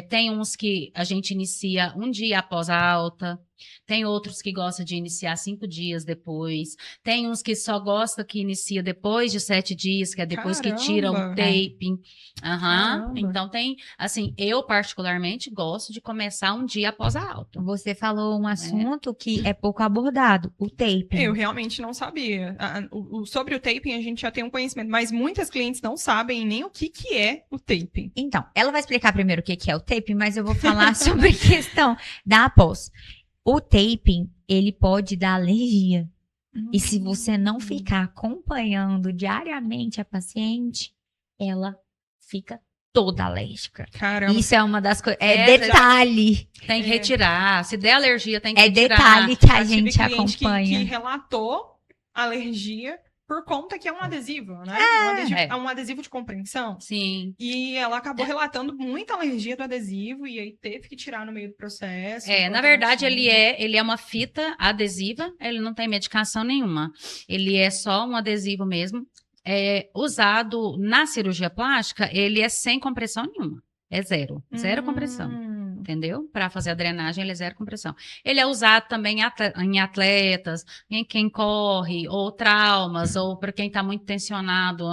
Tem uns que a gente inicia um dia após a alta, Tem outros que gostam de iniciar 5 dias depois. Tem uns que só gostam que inicia depois de 7 dias, que é depois que tira o Caramba! taping. Aham. Caramba. Então tem, assim, eu particularmente gosto de começar um dia após a alta. Você falou um assunto que é pouco abordado, o taping. Eu realmente não sabia. Sobre o taping, a gente já tem um conhecimento, mas muitas clientes não sabem nem o que é o taping. Então, ela vai explicar primeiro o que que é o taping, mas eu vou falar sobre a questão da pós. O taping, ele pode dar alergia. E se você não ficar acompanhando diariamente a paciente, ela fica toda alérgica. Caramba. Isso é uma das coisas. É, É detalhe. Tem que retirar. Se der alergia, tem que É retirar. detalhe que a Já tive gente cliente que acompanha. relatou alergia por conta que é um adesivo, né? É um adesivo de compreensão. Sim. E ela acabou relatando muita alergia do adesivo e aí teve que tirar no meio do processo. Na verdade, ele é uma fita adesiva, ele não tem medicação nenhuma. Ele é só um adesivo mesmo. Usado na cirurgia plástica, ele é sem compressão nenhuma. É zero. Zero compressão. Entendeu? Para fazer a drenagem, ele é zero compressão. Ele é usado também em atletas, em quem corre, ou traumas, ou para quem está muito tensionado,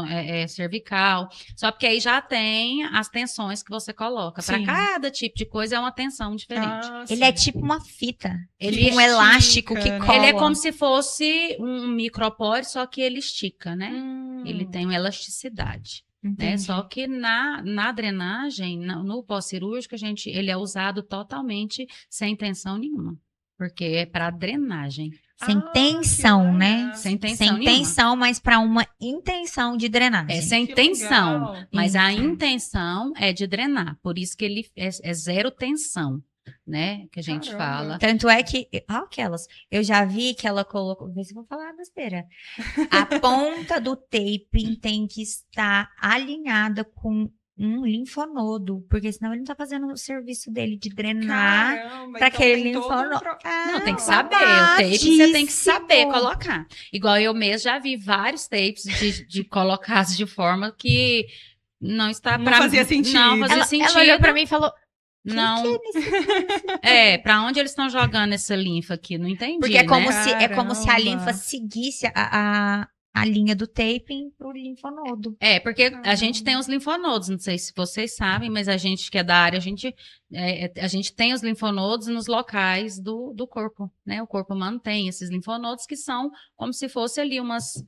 cervical. Só porque aí já tem as tensões que você coloca. Para Sim. cada tipo de coisa é uma tensão diferente. Ele é tipo uma fita. Ele Tipo um estica, elástico que né? cola. Ele é como se fosse um micropore, só que ele estica, né? Ele tem uma elasticidade. Né? Entendi. Só que na drenagem, no pós-cirúrgico, ele é usado totalmente sem tensão nenhuma. Porque é para drenagem. Sem tensão, que né? legal. Sem tensão Sem nenhuma. tensão, mas para uma intenção de drenagem. É sem Que tensão. legal. Mas a Isso. intenção é de drenar. Por isso que ele é zero tensão, né? Que a gente Caramba. fala. Tanto é que, aquelas, eu já vi que ela colocou, vê se eu vou falar besteira. A ponta do taping tem que estar alinhada com um linfonodo, porque senão ele não tá fazendo o serviço dele de drenar. Caramba, pra então aquele tem todo um linfono- Não, tem que saber. O tape você tem que saber babadíssimo. colocar. Igual eu mesmo já vi vários tapes de colocados de forma que não está Não pra fazia sentido. Não fazia Ela sentido. olhou pra mim e falou, Não. Pra onde eles estão jogando essa linfa aqui? Não entendi. porque é como, né? se, é como se a Caramba. linfa seguisse a linha do taping pro linfonodo. Porque a Caramba. gente tem os linfonodos, não sei se vocês sabem, mas a gente que é da área, a gente tem os linfonodos nos locais do corpo, né? O corpo mantém esses linfonodos que são como se fosse ali umas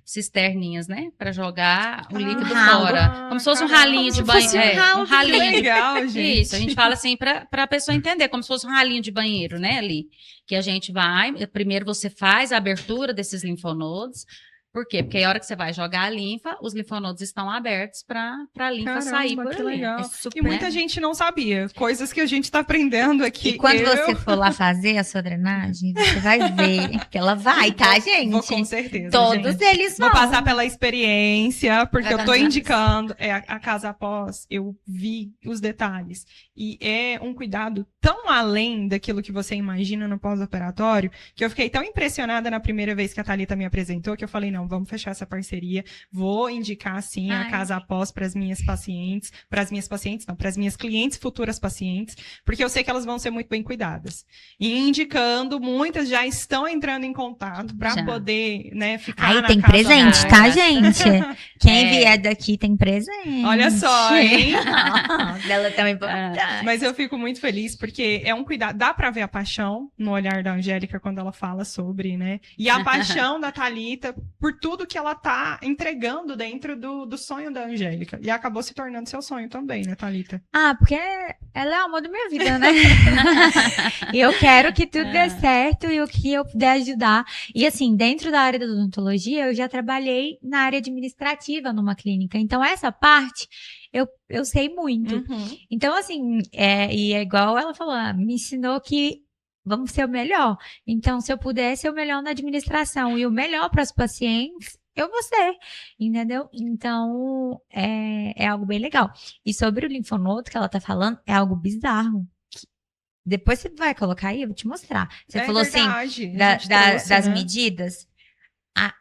cisterninhas, né? Para jogar o líquido ralo. fora. Como se fosse um Caramba. ralinho de Como se fosse banheiro. um ralo Um de Que ralinho. legal, gente. Isso, a gente fala assim para a pessoa entender, como se fosse um ralinho de banheiro, né, ali. Que a gente primeiro você faz a abertura desses linfonodos. Por quê? Porque a hora que você vai jogar a linfa, os linfonodos estão abertos para a linfa Caramba, sair por que ali. legal. É super, E muita né? gente não sabia. Coisas que a gente tá aprendendo aqui. E quando Eu você for lá fazer a sua drenagem, você vai ver que ela vai, tá, gente? vou com certeza, Todos gente. eles vão. Vou passar pela experiência, porque eu tô Vai dar indicando. A casa após, eu vi os detalhes. E é um cuidado tão além daquilo que você imagina no pós-operatório, que eu fiquei tão impressionada na primeira vez que a Thalita me apresentou, que eu falei, não, vamos fechar essa parceria, vou indicar, sim, a Ai. casa após para as minhas pacientes, para as minhas clientes, futuras pacientes, porque eu sei que elas vão ser muito bem cuidadas. E indicando, muitas já estão entrando em contato para Já. poder, né, ficar Aí na tem casa presente, após. tá, gente? Quem É. vier daqui tem presente. Olha só, hein? Dela também importante. Mas eu fico muito feliz porque é um cuidado. Dá pra ver a paixão no olhar da Angélica quando ela fala sobre, né? E a paixão da Thalita por tudo que ela tá entregando dentro do sonho da Angélica. E acabou se tornando seu sonho também, né, Thalita? Ah, porque ela é o amor da minha vida, né? E eu quero que tudo dê certo e o que eu puder ajudar. E assim, dentro da área da odontologia, eu já trabalhei na área administrativa numa clínica. Então, essa parte eu sei muito. Uhum. Então, assim, e é igual ela falou, me ensinou que vamos ser o melhor. Então, se eu puder ser o melhor na administração e o melhor para os pacientes, eu vou ser, entendeu? Então, é algo bem legal. E sobre o linfonodo que ela tá falando, é algo bizarro. Depois você vai colocar aí, eu vou te mostrar. Você falou assim, verdade, a gente trouxe, das né? medidas.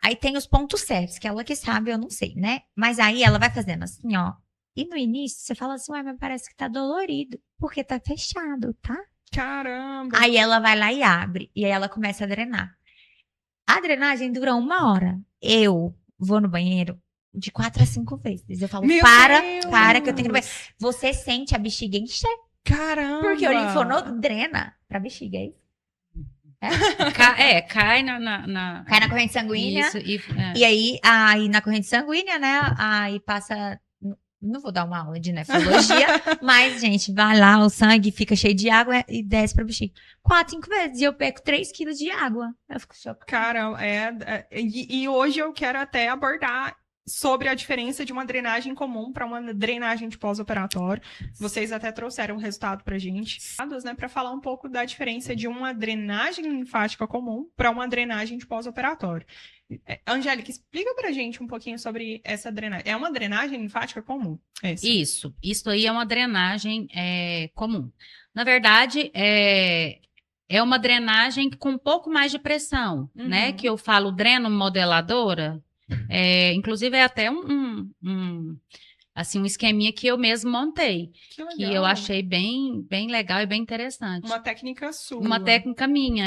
Aí tem os pontos certos, que ela que sabe, eu não sei, né? Mas aí ela vai fazendo assim, ó. E no início você fala assim, ué, mas parece que tá dolorido, porque tá fechado, tá? Caramba. Aí ela vai lá e abre. E aí ela começa a drenar. A drenagem dura 1 hora. Eu vou no banheiro de 4 a 5 vezes. Eu falo, Meu para Deus! que eu tenho que ir no banheiro. Você sente a bexiga encher. Caramba! Porque o linfonodo drena pra bexiga, é isso? Cai Cai na corrente sanguínea. Isso, E aí na corrente sanguínea, né? Aí passa. Não vou dar uma aula de nefrologia, mas, gente, vai lá, o sangue fica cheio de água e desce pra bexiga. 4, 5 vezes. E eu perco 3 quilos de água. Eu fico chocada. Caramba, e hoje eu quero até abordar sobre a diferença de uma drenagem comum para uma drenagem de pós-operatório. Vocês até trouxeram o resultado pra gente, né, para falar um pouco da diferença de uma drenagem linfática comum para uma drenagem de pós-operatório. Angélica, explica pra gente um pouquinho sobre essa drenagem. É uma drenagem linfática comum? Isso aí é uma drenagem comum. Na verdade, é uma drenagem com um pouco mais de pressão, né? Que eu falo dreno-modeladora. Inclusive, é até um esqueminha que eu mesmo montei. Que eu achei bem legal e bem interessante. Uma técnica sua. Uma técnica minha,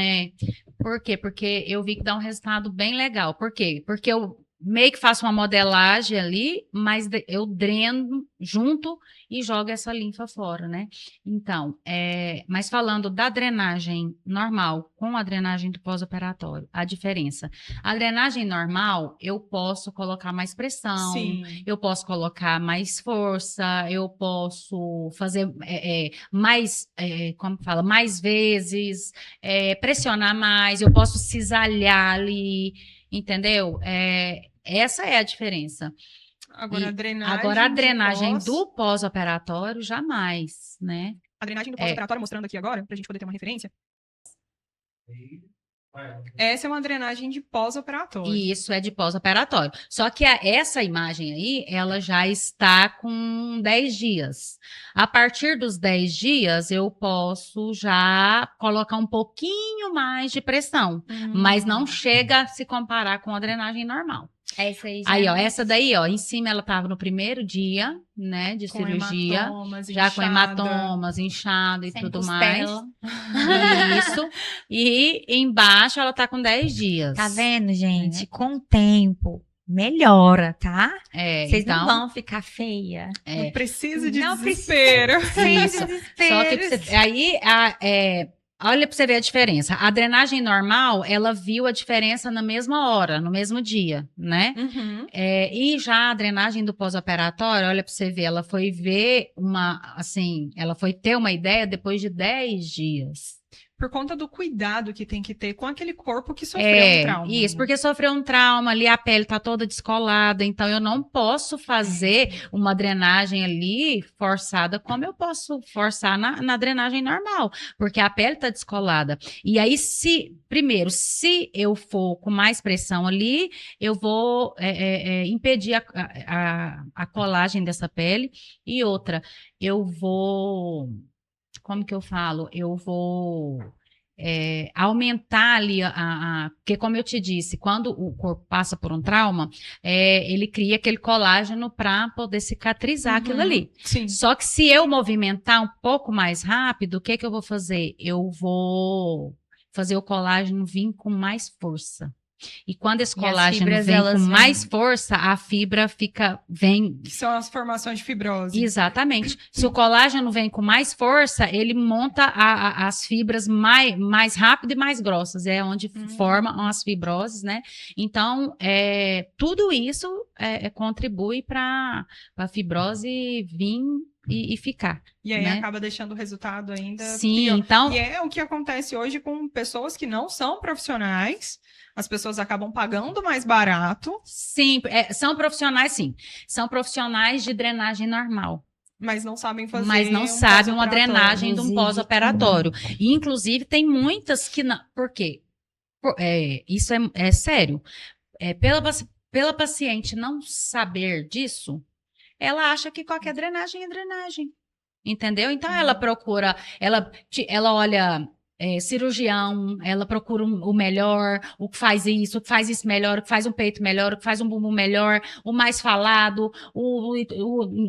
Por quê? Porque eu vi que dá um resultado bem legal. Por quê? Porque eu meio que faço uma modelagem ali, mas eu dreno junto e jogo essa linfa fora, né? Então, mas falando da drenagem normal com a drenagem do pós-operatório, a diferença. A drenagem normal, eu posso colocar mais pressão, Sim. eu posso colocar mais força, eu posso fazer mais, como fala, mais vezes, pressionar mais, eu posso cisalhar ali, entendeu? Essa é a diferença. Agora, a drenagem do pós-operatório, jamais, né? A drenagem do pós-operatório, mostrando aqui agora, pra gente poder ter uma referência. Essa é uma drenagem de pós-operatório. Isso é de pós-operatório. Só que essa imagem aí, ela já está com 10 dias. A partir dos 10 dias, eu posso já colocar um pouquinho mais de pressão. Mas não chega a se comparar com a drenagem normal. Essa aí, Aí, ó, essa daí, ó, em cima ela tava no primeiro dia, né, de com cirurgia. hematomas, Já com inchada. hematomas, inchado e sem tudo costela. mais. Isso. E embaixo ela tá com 10 dias. Tá vendo, gente? Com o tempo, melhora, tá? Vocês então, não vão ficar feia. Não precisa de Não desespero. Isso. Só que pra você, aí, olha pra você ver a diferença. A drenagem normal, ela viu a diferença na mesma hora, no mesmo dia, né? E já a drenagem do pós-operatório, olha pra você ver, ela foi ver ela foi ter uma ideia depois de 10 dias. Por conta do cuidado que tem que ter com aquele corpo que sofreu um trauma. Isso, porque sofreu um trauma ali, a pele tá toda descolada, então eu não posso fazer uma drenagem ali forçada como eu posso forçar na drenagem normal, porque a pele tá descolada. E aí, se eu for com mais pressão ali, eu vou impedir a colagem dessa pele. E outra, eu vou... Como que eu falo? Eu vou aumentar ali porque, como eu te disse, quando o corpo passa por um trauma, ele cria aquele colágeno para poder cicatrizar aquilo ali. Sim. Só que se eu movimentar um pouco mais rápido, o que eu vou fazer? Eu vou fazer o colágeno vir com mais força. E quando esse colágeno vem com mais força, a fibra vem... Que são as formações de fibrose. Exatamente. Se o colágeno vem com mais força, ele monta as fibras mais rápido e mais grossas. É onde formam as fibroses, né? Então, tudo isso contribui para a fibrose vir e ficar. E aí né? acaba deixando o resultado ainda Sim, pior. então... E é o que acontece hoje com pessoas que não são profissionais. As pessoas acabam pagando mais barato. Sim, são profissionais, sim. São profissionais de drenagem normal. Mas não sabem fazer. Mas não sabem uma drenagem de um pós-operatório. E, inclusive, tem muitas que não. Por quê? Isso é sério. Pela paciente não saber disso, ela acha que qualquer drenagem é drenagem. Entendeu? Então, ela procura, ela olha cirurgião, ela procura o melhor, o que faz isso melhor, o que faz um peito melhor, o que faz um bumbum melhor, o mais falado,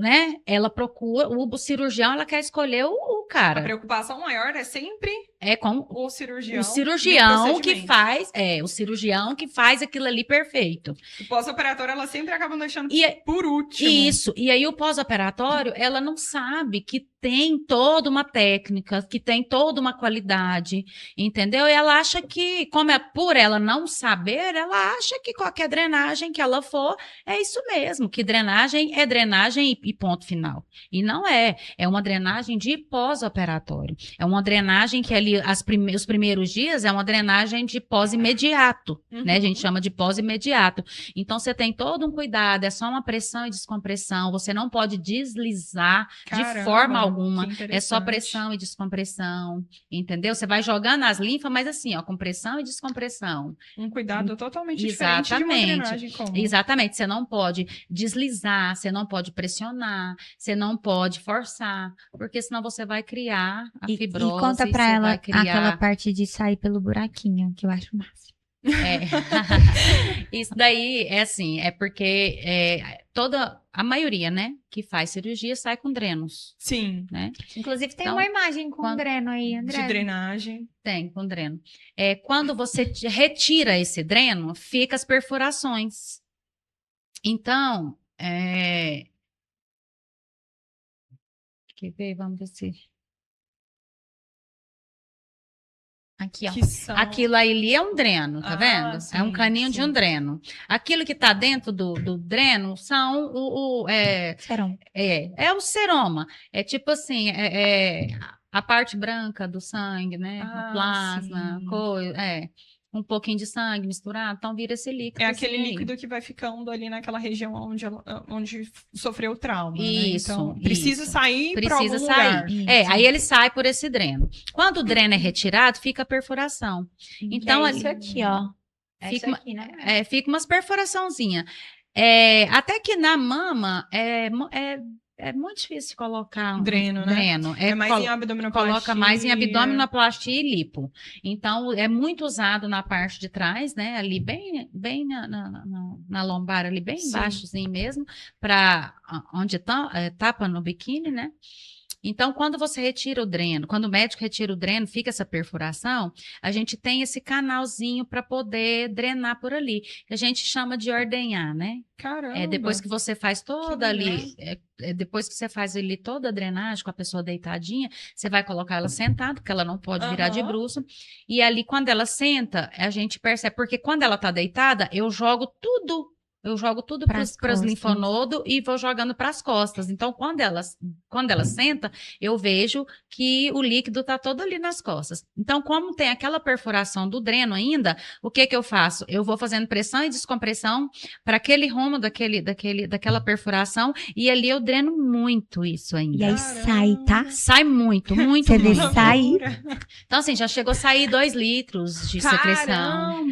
né? Ela procura, o cirurgião, ela quer escolher o A cara. preocupação maior é sempre É com o cirurgião. o cirurgião que procedimento. o cirurgião que faz aquilo ali perfeito. O pós-operatório, ela sempre acaba deixando E por último. Isso, e aí o pós-operatório, ela não sabe que tem toda uma técnica, que tem toda uma qualidade, entendeu? E ela acha que, como é por ela não saber, ela acha que qualquer drenagem que ela for, é isso mesmo, que drenagem é drenagem e ponto final. E não é, é uma drenagem de pós-operatório. É uma drenagem que ali, os primeiros dias, é uma drenagem de pós-imediato, né? A gente chama de pós-imediato. Então, você tem todo um cuidado, é só uma pressão e descompressão, você não pode deslizar de forma alguma, é só pressão e descompressão, entendeu? Você vai jogando as linfas, mas assim, ó, com pressão e descompressão. Um cuidado totalmente diferente de uma drenagem comum. Exatamente, você não pode deslizar, você não pode pressionar, você não pode forçar, porque senão você vai criar a fibrose. E conta pra você ela vai criar... aquela parte de sair pelo buraquinho, que eu acho massa. Isso daí é assim, é porque a maioria, né, que faz cirurgia sai com drenos. Sim. Né? Inclusive tem Então, uma imagem com dreno aí, André. De drenagem. Tem, com dreno. Quando você retira esse dreno, fica as perfurações. Então, quer ver? Vamos ver se... Aqui, ó. Aquilo ali é um dreno, tá vendo? Sim, é um caninho de um dreno. Aquilo que tá dentro do dreno são Serão. É o seroma. É tipo assim, a parte branca do sangue, né? O plasma, um pouquinho de sangue misturado, então vira esse líquido. É aquele assim, líquido que vai ficando ali naquela região onde sofreu o trauma. Isso. Né? Então, precisa sair para algum sair. lugar. Aí ele sai por esse dreno. Quando o dreno é retirado, fica a perfuração. Então, é isso aqui, ó. Fica, aqui, né? Fica umas perfuraçãozinhas. Até que na mama é muito difícil colocar um dreno, né? É mais em abdominoplastia. Coloca mais em abdominoplastia e lipo. Então, é muito usado na parte de trás, né? Ali bem na lombar, ali bem embaixozinho mesmo, para onde tapa no biquíni, né? Então, quando você retira o dreno, quando o médico retira o dreno, fica essa perfuração, a gente tem esse canalzinho para poder drenar por ali, que a gente chama de ordenhar, né? Caramba! Depois que você faz toda ali, depois que você faz ali toda a drenagem com a pessoa deitadinha, você vai colocar ela sentada, porque ela não pode virar de bruço, e ali quando ela senta, a gente percebe, porque quando ela tá deitada, eu jogo tudo para os linfonodos e vou jogando para as costas. Então, quando ela senta, eu vejo que o líquido está todo ali nas costas. Então, como tem aquela perfuração do dreno ainda, o que eu faço? Eu vou fazendo pressão e descompressão para aquele rumo daquela perfuração e ali eu dreno muito isso ainda. E aí sai, tá? Sai muito. Você vê sair. Então, assim, já chegou a sair 2 litros de secreção.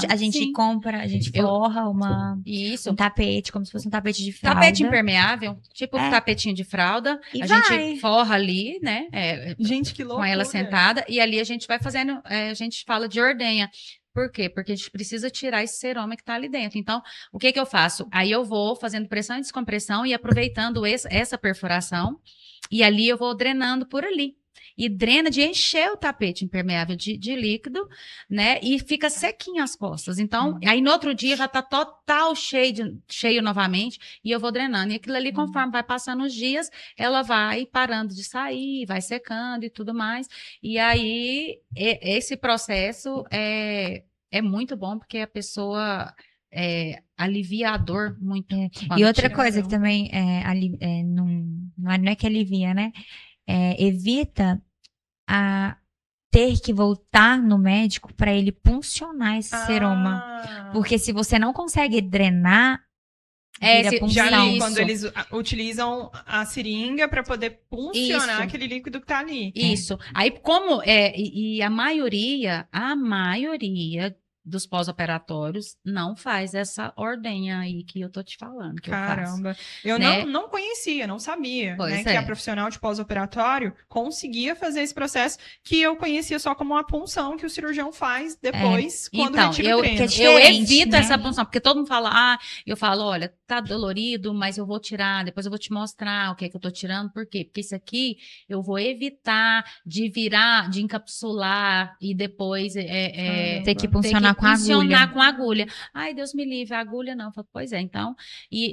A gente compra, a gente forra um tapete, como se fosse um tapete de fralda. Tapete impermeável, tipo um tapetinho de fralda. E gente forra ali, né? Gente, que loucura. Com ela sentada. E ali a gente vai fazendo, a gente fala de ordenha. Por quê? Porque a gente precisa tirar esse seroma que tá ali dentro. Então, o que eu faço? Aí eu vou fazendo pressão e descompressão e aproveitando essa perfuração. E ali eu vou drenando por ali. E drena de encher o tapete impermeável de líquido, né? E fica sequinho as costas. Então, aí no outro dia já tá total cheio novamente e eu vou drenando. E aquilo ali, conforme vai passando os dias, ela vai parando de sair, vai secando e tudo mais. E aí, esse processo é muito bom, porque a pessoa alivia a dor muito. E outra coisa que também não é que alivia, né? Evita ter que voltar no médico para ele puncionar esse seroma. Porque se você não consegue drenar, quando eles utilizam a seringa para poder puncionar aquele líquido que tá ali. Isso. Aí, como e a maioria dos pós-operatórios não faz essa ordem aí que eu tô te falando, que eu faço. Caramba, eu né? não conhecia, não sabia, Pois né, que é. a profissional de pós-operatório conseguia fazer esse processo que eu conhecia só como uma punção que o cirurgião faz depois, quando Então, retira o dreno. que é eu diferente, evito né? essa punção, porque todo mundo fala, eu falo, olha, tá dolorido, mas eu vou tirar, depois eu vou te mostrar o que é que eu tô tirando, por quê? Porque isso aqui eu vou evitar de virar, de encapsular e depois Ter que Caramba. funcionar com a agulha. funcionar com a agulha. Ai, Deus me livre, a agulha não. Eu falo, pois é, então.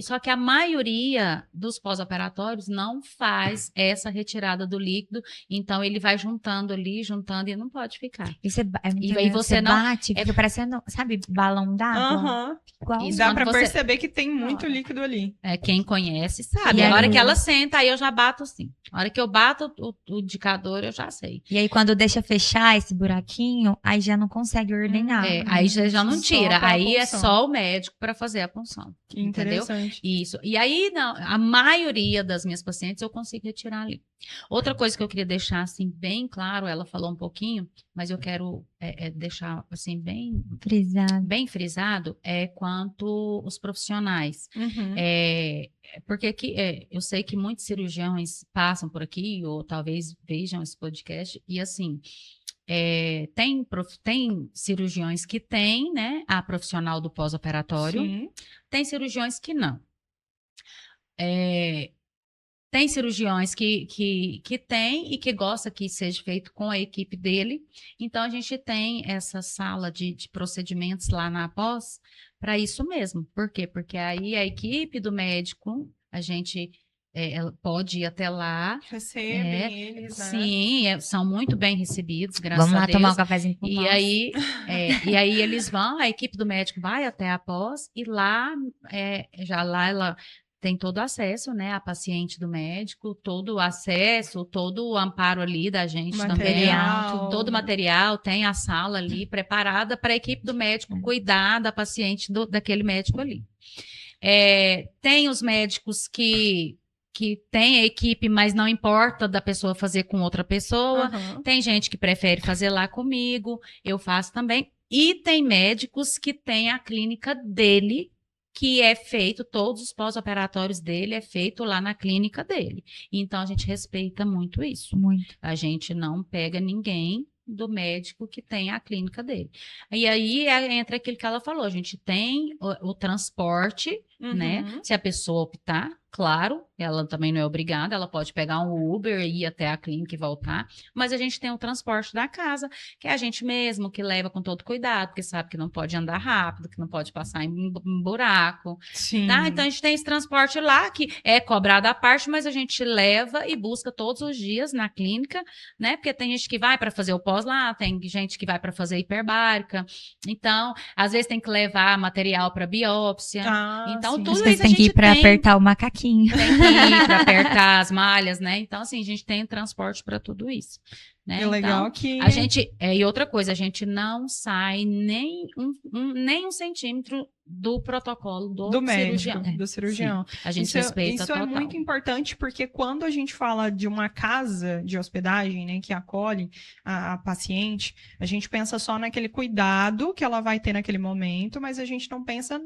Só que a maioria dos pós-operatórios não faz essa retirada do líquido, então ele vai juntando ali, juntando e não pode ficar. E você, é muito E aí legal, você não- bate, fica parecendo, sabe, balão d'água? Aham. Igual. Isso. Dá quando pra você- perceber que tem muito líquido ali. Quem conhece sabe. E A hora aí- que ela senta, aí eu já bato assim. A hora que eu bato o indicador, eu já sei. E aí, quando deixa fechar esse buraquinho, aí já não consegue ordenar. Aí você já não Só tira. pra Aí é punção. só o médico para fazer a punção. Que Entendeu? interessante. Isso. E aí, não, a maioria das minhas pacientes eu consigo retirar ali. Outra coisa que eu queria deixar assim bem claro, ela falou um pouquinho, mas eu quero deixar assim Frisado. bem frisado, é quanto os profissionais. Uhum. Porque aqui, eu sei que muitos cirurgiões passam por aqui, ou talvez vejam esse podcast, e assim, tem cirurgiões que têm, né, a profissional do pós-operatório, Sim. tem cirurgiões que não. Tem cirurgiões que tem e que gosta que seja feito com a equipe dele. Então, a gente tem essa sala de procedimentos lá na pós para isso mesmo. Por quê? Porque aí a equipe do médico, a gente ela pode ir até lá. Recebem eles, né? Sim, são muito bem recebidos, graças Vamos a lá Deus. tomar um cafezinho com E nós. aí eles vão, a equipe do médico vai até a pós e lá, já lá ela tem todo o acesso, né, a paciente do médico, todo o acesso, todo o amparo ali da gente também. Todo o material, tem a sala ali preparada para a equipe do médico cuidar da paciente daquele médico ali. Tem os médicos que tem a equipe, mas não importa da pessoa fazer com outra pessoa. Aham. Tem gente que prefere fazer lá comigo, eu faço também. E tem médicos que têm a clínica dele, que é feito, todos os pós-operatórios dele é feito lá na clínica dele. Então, a gente respeita muito isso. Muito. A gente não pega ninguém do médico que tem a clínica dele. E aí entra aquilo que ela falou, a gente tem o transporte, né? Uhum. Se a pessoa optar, claro, ela também não é obrigada, ela pode pegar um Uber e ir até a clínica e voltar, mas a gente tem o transporte da casa, que é a gente mesmo que leva com todo cuidado, porque sabe que não pode andar rápido, que não pode passar em buraco, Sim. tá? Então a gente tem esse transporte lá, que é cobrado à parte, mas a gente leva e busca todos os dias na clínica, né? Porque tem gente que vai para fazer o pós lá, tem gente que vai para fazer hiperbárica, então, às vezes tem que levar material para biópsia. Então, sim. tudo Às vezes isso a tem que ir gente pra tem. apertar o macaquinho. Tem que ir para apertar as malhas, né? Então, assim, a gente tem transporte para tudo isso. Né? É legal Então, que... a gente, e outra coisa, a gente não sai nem um centímetro do protocolo do médico, cirurgião. do cirurgião. Sim, a gente respeita isso total. é muito importante porque quando a gente fala de uma casa de hospedagem, né, que acolhe a paciente, a gente pensa só naquele cuidado que ela vai ter naquele momento, mas a gente não pensa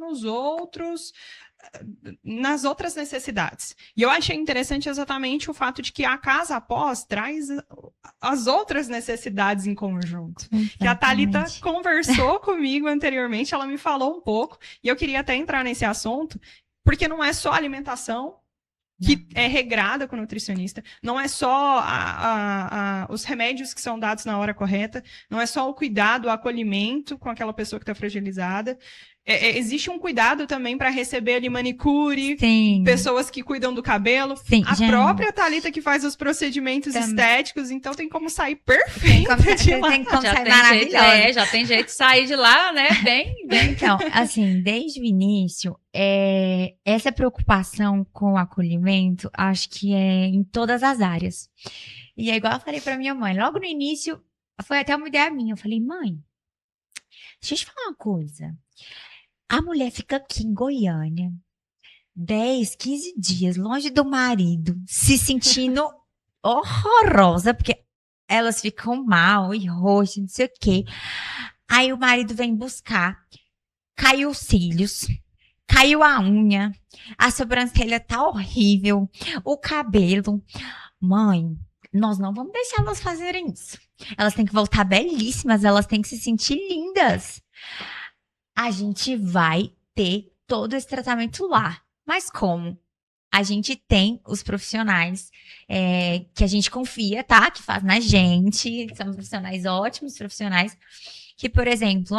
nas outras necessidades. E eu achei interessante exatamente o fato de que a casa após traz as outras necessidades em conjunto. Que a Thalita Exatamente. conversou comigo anteriormente, ela me falou um pouco, e eu queria até entrar nesse assunto, porque não é só alimentação que é regrada com o nutricionista, não é só os remédios que são dados na hora correta, não é só o cuidado, o acolhimento com aquela pessoa que está fragilizada. Existe um cuidado também para receber ali manicure, Sim. pessoas que cuidam do cabelo, Sim, a gente. própria Thalita que faz os procedimentos estéticos, então tem como sair Tem perfeita como, de lá. tem como Já sair tem jeito, maravilhosa. já tem jeito de sair de lá, né? Bem. Então, assim, desde o início, essa preocupação com o acolhimento, acho que é em todas as áreas. E é igual eu falei pra minha mãe, logo no início, foi até uma ideia minha. Eu falei, mãe, deixa eu te falar uma coisa. A mulher fica aqui em Goiânia 10, 15 dias, longe do marido, se sentindo horrorosa, porque elas ficam mal e roxas, não sei o quê. Aí o marido vem buscar, caiu os cílios, caiu a unha, a sobrancelha tá horrível, o cabelo. Mãe, nós não vamos deixar elas fazerem isso. Elas têm que voltar belíssimas, elas têm que se sentir lindas. A gente vai ter todo esse tratamento lá. Mas como? A gente tem os profissionais que a gente confia, tá? Que faz na gente. São profissionais ótimos, profissionais. Que, por exemplo,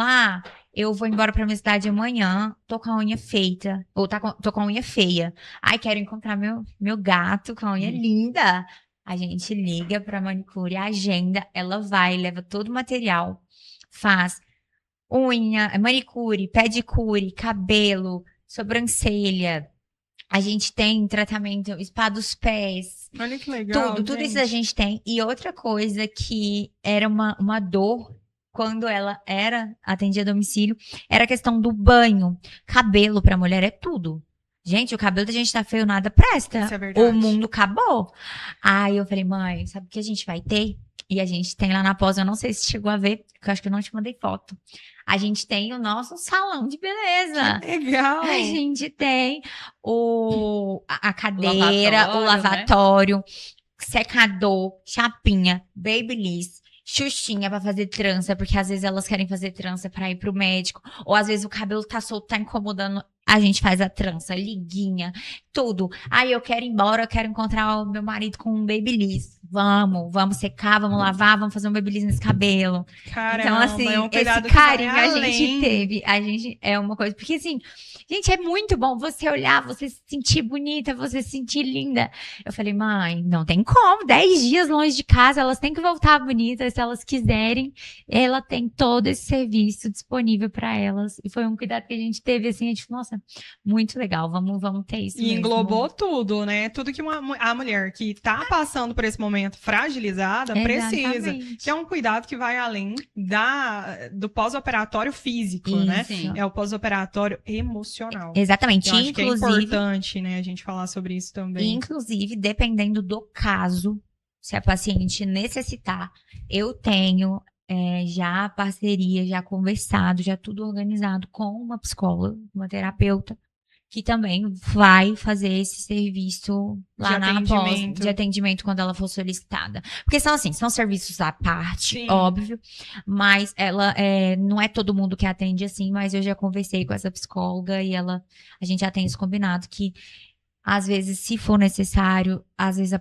eu vou embora pra minha cidade amanhã, tô com a unha feita. Ou tô com a unha feia. Ai, quero encontrar meu gato com a unha linda. A gente liga pra manicure, agenda. Ela vai, leva todo o material. Faz unha, manicure, pedicure, cabelo, sobrancelha. A gente tem tratamento, spa dos pés. Olha que legal, Tudo isso a gente tem. E outra coisa que era uma dor quando ela atendia a domicílio, era a questão do banho. Cabelo pra mulher é tudo. Gente, o cabelo da gente tá feio, nada presta. Isso é verdade. O mundo acabou. Aí eu falei, mãe, sabe o que a gente vai ter? E a gente tem lá na pós, eu não sei se chegou a ver, porque eu acho que eu não te mandei foto. A gente tem o nosso salão de beleza. Legal. A gente tem a cadeira, o lavatório, né? secador, chapinha, babyliss, xuxinha pra fazer trança, porque às vezes elas querem fazer trança pra ir pro médico, ou às vezes o cabelo tá solto, tá incomodando, a gente faz a trança, liguinha, tudo. Aí eu quero ir embora, eu quero encontrar o meu marido com um babyliss. Vamos secar, vamos lavar, vamos fazer um babyliss nesse cabelo. Caramba, Então, assim, é um cuidado esse carinho que vai a gente além. teve. A gente é uma coisa. Porque, assim, gente, é muito bom você olhar, você se sentir bonita, você se sentir linda. Eu falei, mãe, não tem como. 10 dias longe de casa, elas têm que voltar bonitas se elas quiserem. Ela tem todo esse serviço disponível para elas. E foi um cuidado que a gente teve, assim, a gente, nossa, muito legal. Vamos ter isso. E mesmo. englobou tudo, né? Tudo que a mulher que tá passando por esse momento fragilizada precisa. Exatamente. Que é um cuidado que vai além do pós-operatório físico, né? Sim. É o pós-operatório emocional. Exatamente. Eu acho que é Inclusive, importante, né, a gente falar sobre isso também. inclusive, dependendo do caso, se a paciente necessitar, eu tenho já parceria, já conversado, já tudo organizado com uma psicóloga, uma terapeuta, que também vai fazer esse serviço lá De na pós atendimento. de atendimento quando ela for solicitada. Porque são serviços à parte, Sim. óbvio, mas ela não é todo mundo que atende assim, mas eu já conversei com essa psicóloga e a gente já tem isso combinado que às vezes, se for necessário, às vezes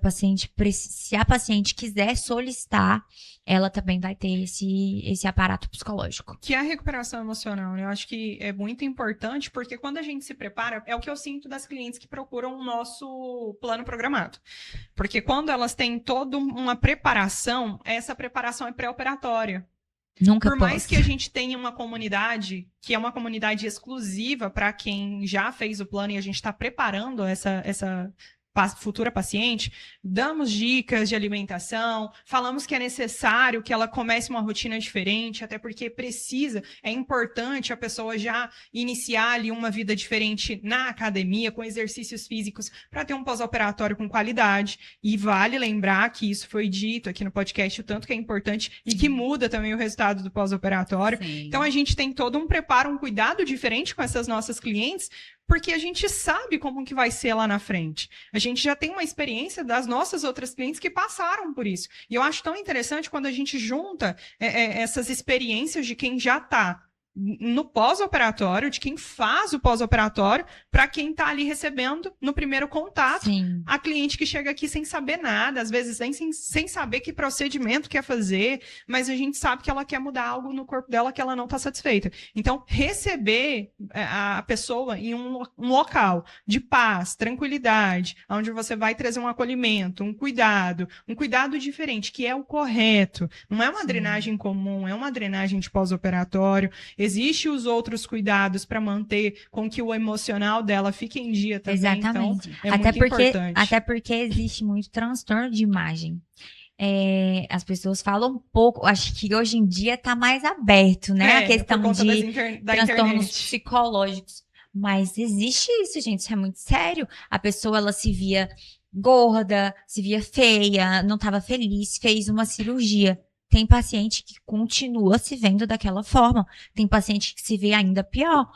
se a paciente quiser solicitar, ela também vai ter esse aparato psicológico. Que é a recuperação emocional, né? Eu acho que é muito importante, porque quando a gente se prepara, é o que eu sinto das clientes que procuram o nosso plano programado. Porque quando elas têm toda uma preparação, essa preparação é pré-operatória. Nunca Por mais posso. que a gente tenha uma comunidade, que é uma comunidade exclusiva para quem já fez o plano e a gente está preparando essa futura paciente, damos dicas de alimentação, falamos que é necessário que ela comece uma rotina diferente, até porque é importante a pessoa já iniciar ali uma vida diferente na academia, com exercícios físicos, para ter um pós-operatório com qualidade. E vale lembrar que isso foi dito aqui no podcast, o tanto que é importante e que muda também o resultado do pós-operatório. Sim. Então a gente tem todo um preparo, um cuidado diferente com essas nossas clientes, porque a gente sabe como que vai ser lá na frente. A gente já tem uma experiência das nossas outras clientes que passaram por isso. E eu acho tão interessante quando a gente junta essas experiências de quem já está no pós-operatório, de quem faz o pós-operatório, para quem está ali recebendo no primeiro contato. Sim. A cliente que chega aqui sem saber nada, às vezes sem saber que procedimento quer fazer, mas a gente sabe que ela quer mudar algo no corpo dela que ela não está satisfeita. Então, receber a pessoa em um local de paz, tranquilidade, onde você vai trazer um acolhimento, um cuidado diferente, que é o correto. Não é uma Sim. drenagem comum, é uma drenagem de pós-operatório. Existem os outros cuidados para manter com que o emocional dela fique em dia também. Exatamente. Então, é muito importante. Até porque existe muito transtorno de imagem. As pessoas falam um pouco, acho que hoje em dia está mais aberto, né? A questão por conta de da transtornos internet. psicológicos. Mas existe isso, gente, isso é muito sério. A pessoa, ela se via gorda, se via feia, não estava feliz, fez uma cirurgia. Tem paciente que continua se vendo daquela forma. Tem paciente que se vê ainda pior.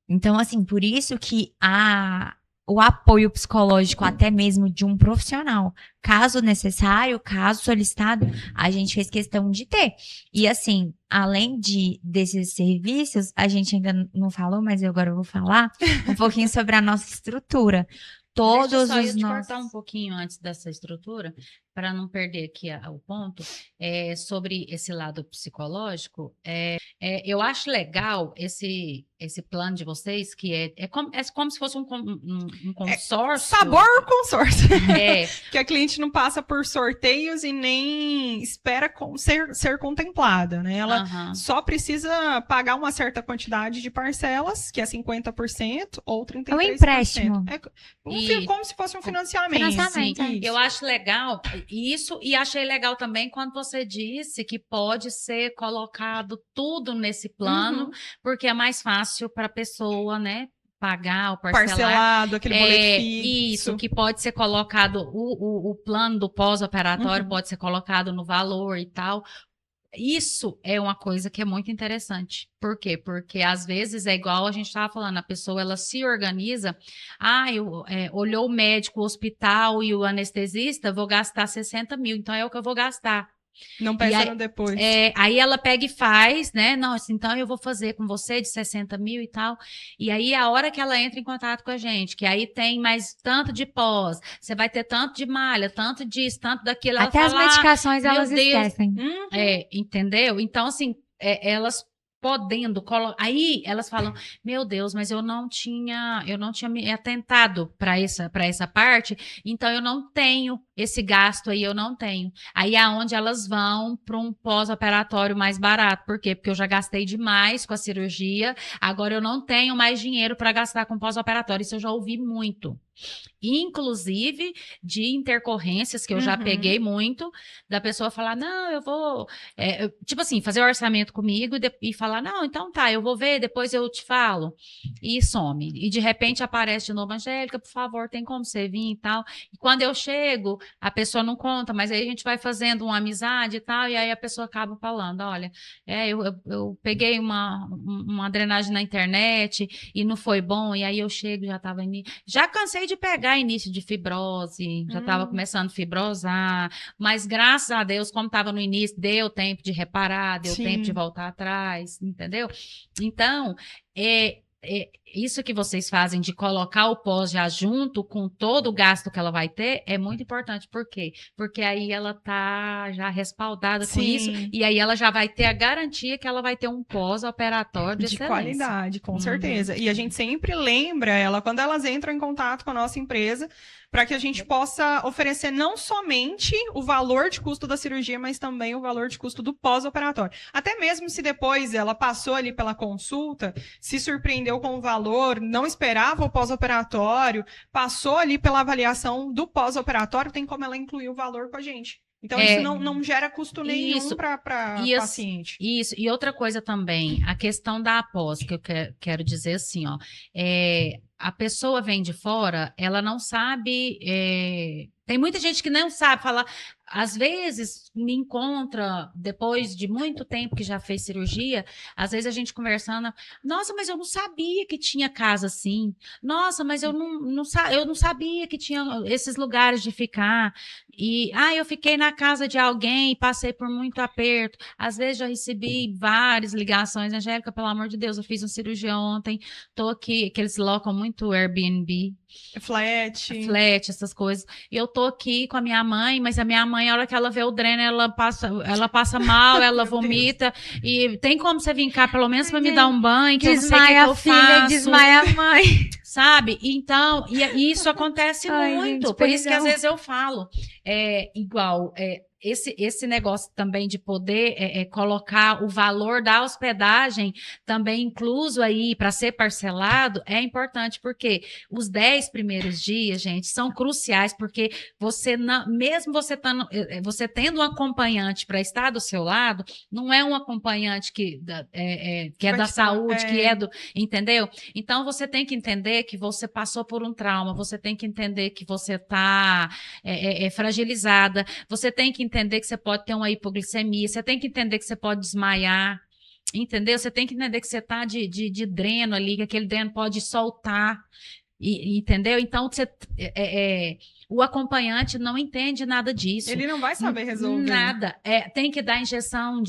Então, assim, por isso que o apoio psicológico, até mesmo de um profissional, caso necessário, caso solicitado, a gente fez questão de ter. E, assim, além desses serviços, a gente ainda não falou, mas agora eu vou falar um pouquinho sobre a nossa estrutura. Todos Deixa eu só os eu te nossos... cortar um pouquinho antes dessa estrutura, para não perder aqui o ponto, sobre esse lado psicológico. Eu acho legal esse plano de vocês, que é como se fosse um consórcio. Sabor consórcio. É, Que a cliente não passa por sorteios e nem espera ser contemplada, né? Ela aham. só precisa pagar uma certa quantidade de parcelas, que é 50% ou 33%. É um empréstimo. Como se fosse um financiamento. Financiamento, Sim, Eu acho legal isso, e achei legal também quando você disse que pode ser colocado tudo nesse plano, Uhum. porque é mais fácil para a pessoa, né, pagar ou parcelar. Parcelado, aquele boleto fixo. Isso, que pode ser colocado, o plano do pós-operatório Uhum. pode ser colocado no valor e tal. Isso é uma coisa que é muito interessante. Por quê? Porque às vezes é igual a gente estava falando, a pessoa ela se organiza, olhou o médico, o hospital e o anestesista, vou gastar 60 mil, então é o que eu vou gastar. Não E pensando depois. Aí ela pega e faz, né? Nossa, então eu vou fazer com você de 60 mil e tal. E aí a hora que ela entra em contato com a gente, que aí tem mais tanto de pós, você vai ter tanto de malha, tanto disso, tanto daquilo. Ela Até as fala, medicações meu elas Deus. esquecem. Uhum. Entendeu? Então, assim, elas podendo aí elas falam, meu Deus, mas eu não tinha me atentado para essa parte, então eu não tenho esse gasto aí, eu não tenho. Aí é onde elas vão para um pós-operatório mais barato. Por quê? Porque eu já gastei demais com a cirurgia, agora eu não tenho mais dinheiro para gastar com pós-operatório. Isso eu já ouvi muito. Inclusive de intercorrências que eu já Uhum. peguei muito, da pessoa falar, não, eu vou, tipo assim, fazer o orçamento comigo e falar, não, então tá, eu vou ver, depois eu te falo, e some. E de repente aparece de novo, Angélica, por favor, tem como você vir e tal. E quando eu chego, a pessoa não conta, mas aí a gente vai fazendo uma amizade e tal, e aí a pessoa acaba falando, olha, eu peguei uma drenagem na internet e não foi bom, e aí eu chego, já cansei de pegar início de fibrose, já estava começando a fibrosar, mas graças a Deus, como estava no início, deu tempo de reparar, deu Sim. tempo de voltar atrás, entendeu? Então, isso que vocês fazem de colocar o pós já junto com todo o gasto que ela vai ter é muito importante. Por quê? Porque aí ela tá já respaldada com isso Sim. e aí ela já vai ter a garantia que ela vai ter um pós-operatório de excelência. Qualidade, com Uhum. certeza. E a gente sempre lembra ela quando elas entram em contato com a nossa empresa, para que a gente possa oferecer não somente o valor de custo da cirurgia, mas também o valor de custo do pós-operatório. Até mesmo se depois ela passou ali pela consulta, se surpreendeu com o valor, não esperava o pós-operatório, passou ali pela avaliação do pós-operatório, tem como ela incluir o valor com a gente. Então, isso não gera custo nenhum para paciente. Isso. E outra coisa também, a questão da após, que eu quero dizer assim, ó, a pessoa vem de fora, ela não sabe. Tem muita gente que não sabe falar. Às vezes me encontra, depois de muito tempo que já fez cirurgia, às vezes a gente conversando, nossa, mas eu não sabia que tinha casa assim. Nossa, mas eu não sabia que tinha esses lugares de ficar. E, eu fiquei na casa de alguém e passei por muito aperto. Às vezes já recebi várias ligações, Angélica, pelo amor de Deus, eu fiz uma cirurgia ontem, tô aqui, que eles colocam muito Airbnb. Flat, essas coisas. E eu tô aqui com a minha mãe, mas a minha mãe, a hora que ela vê o dreno, ela passa mal, ela vomita. E tem como você vir cá, pelo menos, pra me dar um banho, que desmaia eu não sei o que eu faço. Desmaia a mãe. Sabe? Então, e isso acontece muito. Gente, por isso que às vezes eu falo, esse negócio também de poder colocar o valor da hospedagem também incluso aí para ser parcelado é importante, porque os 10 primeiros dias, gente, são cruciais, porque você não, mesmo você tendo um acompanhante para estar do seu lado, não é um acompanhante que é da saúde, que é do, entendeu? Então você tem que entender que você passou por um trauma, você tem que entender que você está fragilizada, você tem que entender que você pode ter uma hipoglicemia, você tem que entender que você pode desmaiar, entendeu? Você tem que entender que você tá de dreno ali, que aquele dreno pode soltar, entendeu? Então, o acompanhante não entende nada disso. Ele não vai saber resolver. Nada. Tem que dar injeção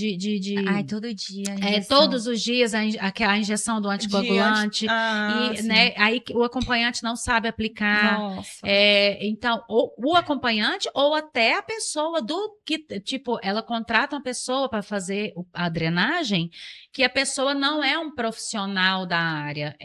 Ai, todo dia. todos os dias a injeção do anticoagulante. Sim. Né, aí o acompanhante não sabe aplicar. Nossa. Então, o acompanhante ou até a pessoa que, tipo, ela contrata uma pessoa para fazer a drenagem, que a pessoa não é um profissional da área.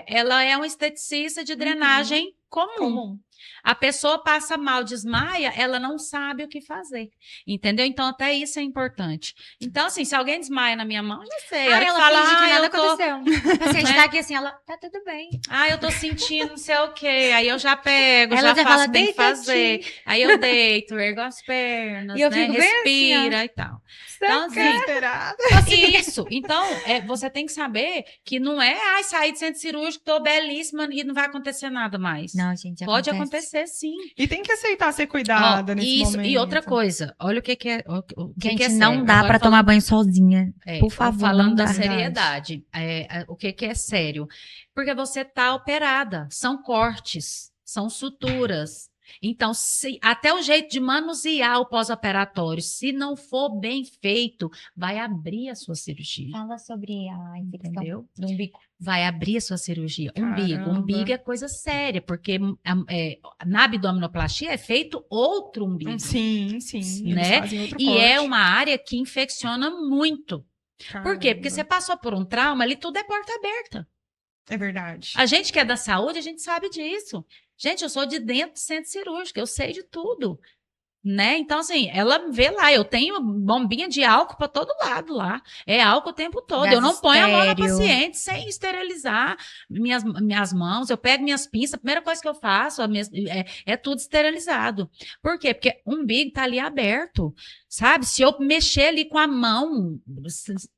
Ela é um esteticista de drenagem comum. A pessoa passa mal, desmaia, ela não sabe o que fazer. Entendeu? Então, até isso é importante. Então, assim, se alguém desmaia na minha mão, eu não sei. Ela finge que nada aconteceu. O paciente Né? tá aqui assim, ela, tá tudo bem. Eu tô sentindo não sei o quê. Aí eu já pego, Ela já já faço fala, o que tem que "Deita fazer. aqui." Aí eu deito, ergo as pernas, E eu né? fico bem assim, Respira e tal. Então, assim, Desesperada. isso. Então, você tem que saber que não é, saí de centro cirúrgico, tô belíssima e não vai acontecer nada mais. Não, gente, Pode acontece. acontecer, sim. E tem que aceitar ser cuidada nesse Isso, momento. e outra coisa, olha o que é. Gente, que é não sério. dá Agora pra tomar banho sozinha. Por favor, falando não da dá. seriedade, o que é sério? Porque você tá operada, são cortes, são suturas. Então, até o jeito de manusear o pós-operatório, se não for bem feito, vai abrir a sua cirurgia. Fala sobre a infecção Entendeu? do umbigo. Vai abrir a sua cirurgia. Caramba. Umbigo é coisa séria, porque na abdominoplastia é feito outro umbigo. Sim. Eles Né? fazem outro E corte. é uma área que infecciona muito. Por quê? Porque Caramba. você passou por um trauma, ali tudo é porta aberta. É verdade. A gente que é da saúde, a gente sabe disso. Gente, eu sou de dentro do centro cirúrgico, eu sei de tudo. Né? Então, assim, ela vê lá, eu tenho bombinha de álcool para todo lado lá. É álcool o tempo todo. Gás Eu não ponho a mão na estéreo. paciente sem esterilizar minhas mãos. Eu pego minhas pinças, a primeira coisa que eu faço é tudo esterilizado. Por quê? Porque o umbigo tá ali aberto, sabe? Se eu mexer ali com a mão,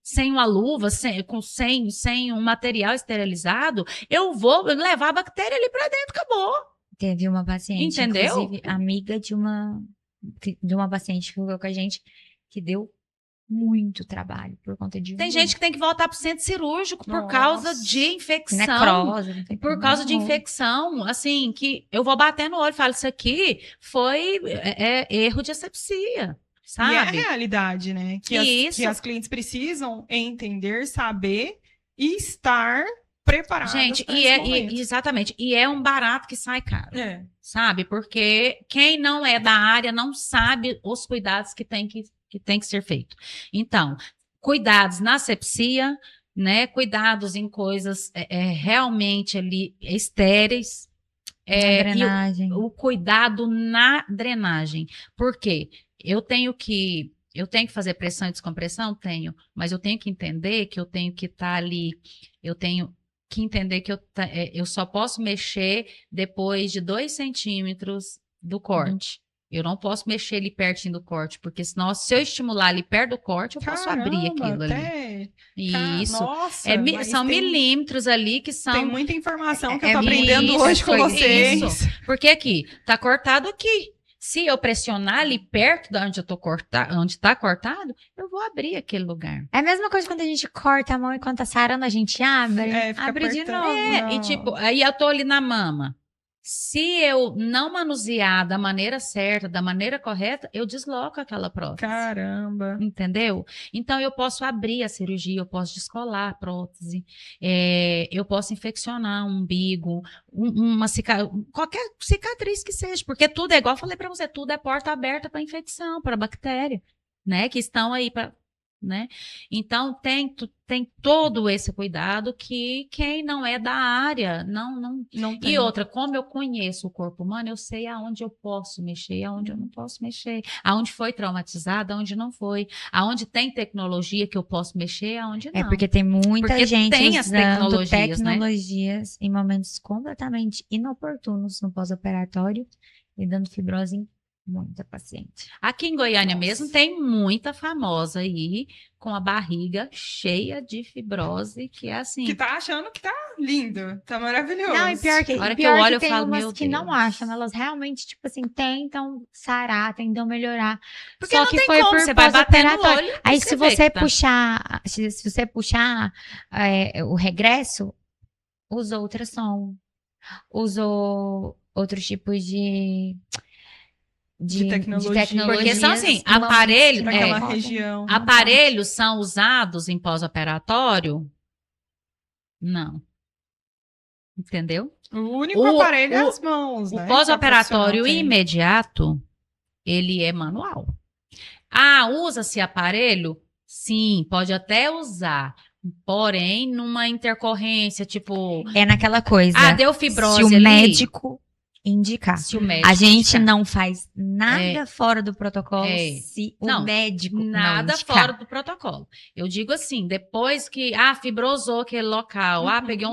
sem uma luva, sem um material esterilizado, eu vou levar a bactéria ali para dentro, acabou. Teve uma paciente, Entendeu? inclusive, amiga de uma paciente que ficou com a gente, que deu muito trabalho por conta de Tem gente que tem que voltar para o centro cirúrgico por Nossa. causa de infecção. necrose. Não tem Por causa de problema. infecção, assim, que eu vou bater no olho e falo, isso aqui foi erro de asepsia, E é a sabe? realidade, né? Que Isso. as clientes precisam entender, saber e estar preparadas Gente, para esse momento. exatamente, e é um barato que sai caro, É. sabe? Porque quem não é da área não sabe os cuidados que tem que ser feito. Então, cuidados na asepsia, né? Cuidados em coisas realmente ali estéreis. Na E drenagem. o cuidado na drenagem. Por quê? Eu tenho que fazer pressão e descompressão? Tenho. Mas eu tenho que entender que eu tenho que estar ali. Eu tenho que entender que eu só posso mexer depois de 2 centímetros do corte. Eu não posso mexer ali pertinho do corte, porque senão, se eu estimular ali perto do corte, eu posso abrir aquilo ali. até... Isso. Nossa, mas São milímetros ali que são. Tem muita informação que É eu tô aprendendo isso, hoje com foi vocês. isso. Porque aqui, tá cortado aqui. Se eu pressionar ali perto de onde onde tá cortado, eu vou abrir aquele lugar. É a mesma coisa quando a gente corta a mão e quando tá sarando a gente abre. Fica Abre de apertando. novo. E tipo, aí eu tô ali na mama. Se eu não manusear da maneira certa, da maneira correta, eu desloco aquela prótese. Caramba. Entendeu? Então, eu posso abrir a cirurgia, eu posso descolar a prótese, eu posso infeccionar um umbigo, qualquer cicatriz que seja, porque tudo é igual eu falei para você, tudo é porta aberta para infecção, para bactéria, né? Que estão aí para, né? Então, tem todo esse cuidado que quem não é da área não Não tem. E outra, como eu conheço o corpo humano, eu sei aonde eu posso mexer, aonde eu não posso mexer, aonde foi traumatizado, aonde não foi, aonde tem tecnologia que eu posso mexer, aonde não. É porque tem muita Porque gente tem as usando tecnologias, né? tecnologias em momentos completamente inoportunos no pós-operatório e dando fibrose em Muita paciente. Aqui em Goiânia Nossa. mesmo tem muita famosa aí com a barriga cheia de fibrose, que é assim. Que tá achando que tá lindo, tá maravilhoso. Não, e pior que, A hora e que pior eu olho, que eu tem falo, umas meu que não Deus. acham, elas realmente, tipo assim, tentam sarar, tentam melhorar. Porque Só não que tem foi como, por você vai bater no pós-operatório. olho. Aí e se vê você que tá. puxar, se você puxar o regresso, usou ultrassom, usou outros tipos De tecnologia. Porque são assim, mamães aparelho- que Pra não aquela podem. região. Aparelhos são usados em pós-operatório? Não. Entendeu? O único O- aparelho é o- as mãos, O né? pós-operatório Que a profissional tem. imediato, ele é manual. Ah, usa-se aparelho? Sim, pode até usar. Porém, numa intercorrência, tipo, É naquela coisa. deu fibrose Se o ali. médico indicar. Se o médico A gente indicar. não faz nada fora do protocolo É. se o Não, médico não Nada indicar. fora do protocolo. Eu digo assim, depois que, fibrosou aquele local, peguei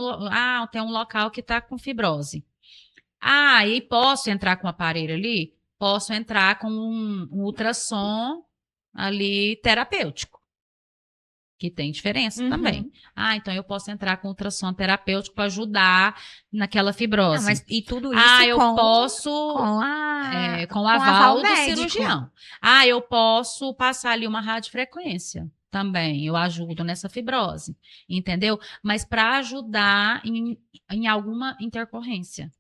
tem um local que tá com fibrose. E posso entrar com o aparelho ali? Posso entrar com um ultrassom ali terapêutico, que tem diferença Uhum. também. Então eu posso entrar com ultrassom terapêutico para ajudar naquela fibrose. Não, mas e tudo isso eu com, posso com com o aval do médico. cirurgião. Eu posso passar ali uma radiofrequência também. Eu ajudo nessa fibrose, entendeu? Mas para ajudar em alguma intercorrência,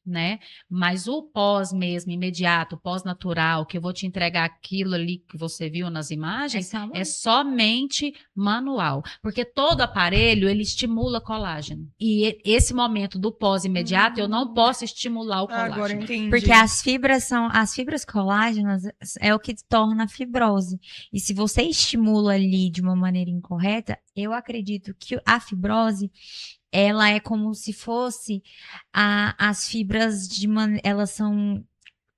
né? Mas o pós mesmo, imediato, pós-natural, que eu vou te entregar aquilo ali que você viu nas imagens, é somente manual. Porque todo aparelho, ele estimula colágeno. E esse momento do pós-imediato, eu não posso estimular o colágeno. Agora eu entendi. Porque as fibras colágenas é o que torna a fibrose. E se você estimula ali de uma maneira incorreta, eu acredito que a fibrose, ela é como se fosse as fibras elas são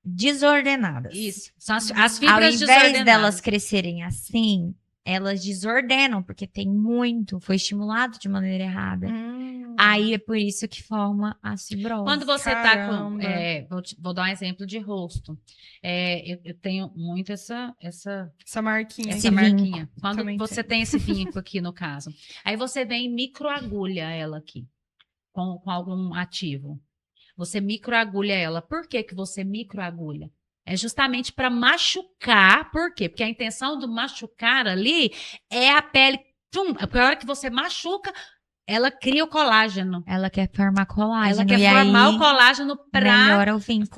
desordenadas. Isso. São as Ao fibras invés desordenadas. delas crescerem assim, elas desordenam, porque tem muito, foi estimulado de maneira errada. Aí é por isso que forma a fibrose. Quando você tá com. Caramba. Vou dar um exemplo de rosto. Eu tenho muito essa Marquinha. Esse essa vinco. marquinha. Quando Também você tem esse vinco aqui, no caso. Aí você vem e microagulha ela aqui, com algum ativo. Você microagulha ela. Por que que você microagulha? É justamente para machucar. Por quê? Porque a intenção do machucar ali é a pele. Porque a hora que você machuca, ela cria o colágeno. Ela quer formar colágeno. Ela quer e formar aí o colágeno para melhora o vinco.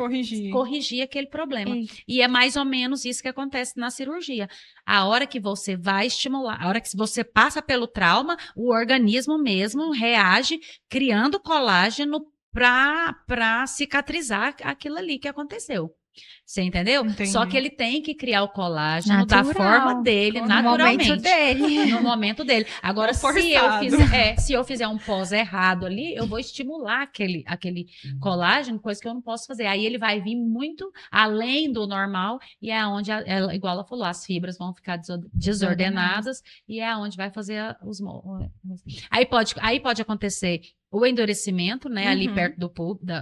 Corrigir. aquele problema. Isso. E é mais ou menos isso que acontece na cirurgia. A hora que você vai estimular, a hora que você passa pelo trauma, o organismo mesmo reage criando colágeno para cicatrizar aquilo ali que aconteceu. Você entendeu? Entendi. Só que ele tem que criar o colágeno da Natural. forma dele, No naturalmente. momento dele. No momento dele. Agora, Não se eu fizer um pós errado ali, eu vou estimular aquele colágeno, coisa que eu não posso fazer. Aí ele vai vir muito além do normal e é onde, igual ela falou, as fibras vão ficar desordenadas e é onde vai fazer Aí pode acontecer o endurecimento, né, ali Uhum. perto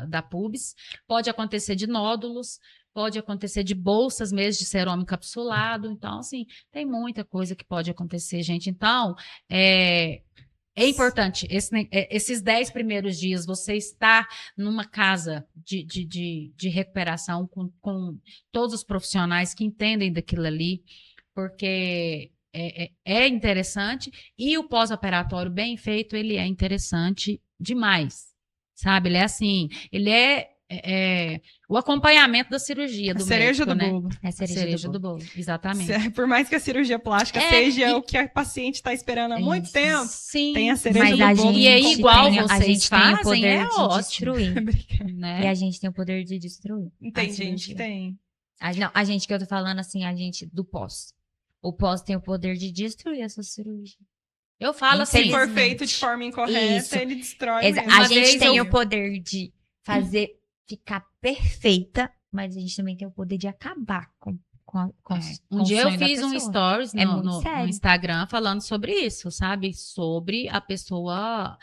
da pubis, pode acontecer de nódulos, pode acontecer de bolsas mesmo, de cerômetro encapsulado. Então, assim, tem muita coisa que pode acontecer, gente. Então, é importante, esses 10 primeiros dias, você estar numa casa de recuperação com todos os profissionais que entendem daquilo ali, porque é interessante. E o pós-operatório bem feito, ele é interessante demais, sabe? Ele é assim, ele é o acompanhamento da cirurgia do cereja médico, do né? bolo. É Cereja do bolo, exatamente. Por mais que a cirurgia plástica seja o que a paciente está esperando há muito tempo, Sim. tem a cereja Mas do a bolo. gente E é igual tem, a vocês gente tem o fazem, poder é de ótimo. destruir. Né? E a gente tem o poder de destruir. Tem a gente que cirurgia. tem. Não, a gente que eu tô falando assim, a gente do pós. O pós tem o poder de destruir essa cirurgia. Eu falo Se assim, for Infelizmente. feito de forma incorreta, Isso. ele destrói A mesmo. Uma gente vez tem eu- o poder de fazer ficar perfeita, mas a gente também tem o poder de acabar com um o dia eu sonho da fiz um pessoa. stories É no, muito no sério. Instagram falando sobre isso, sabe? Sobre a pessoa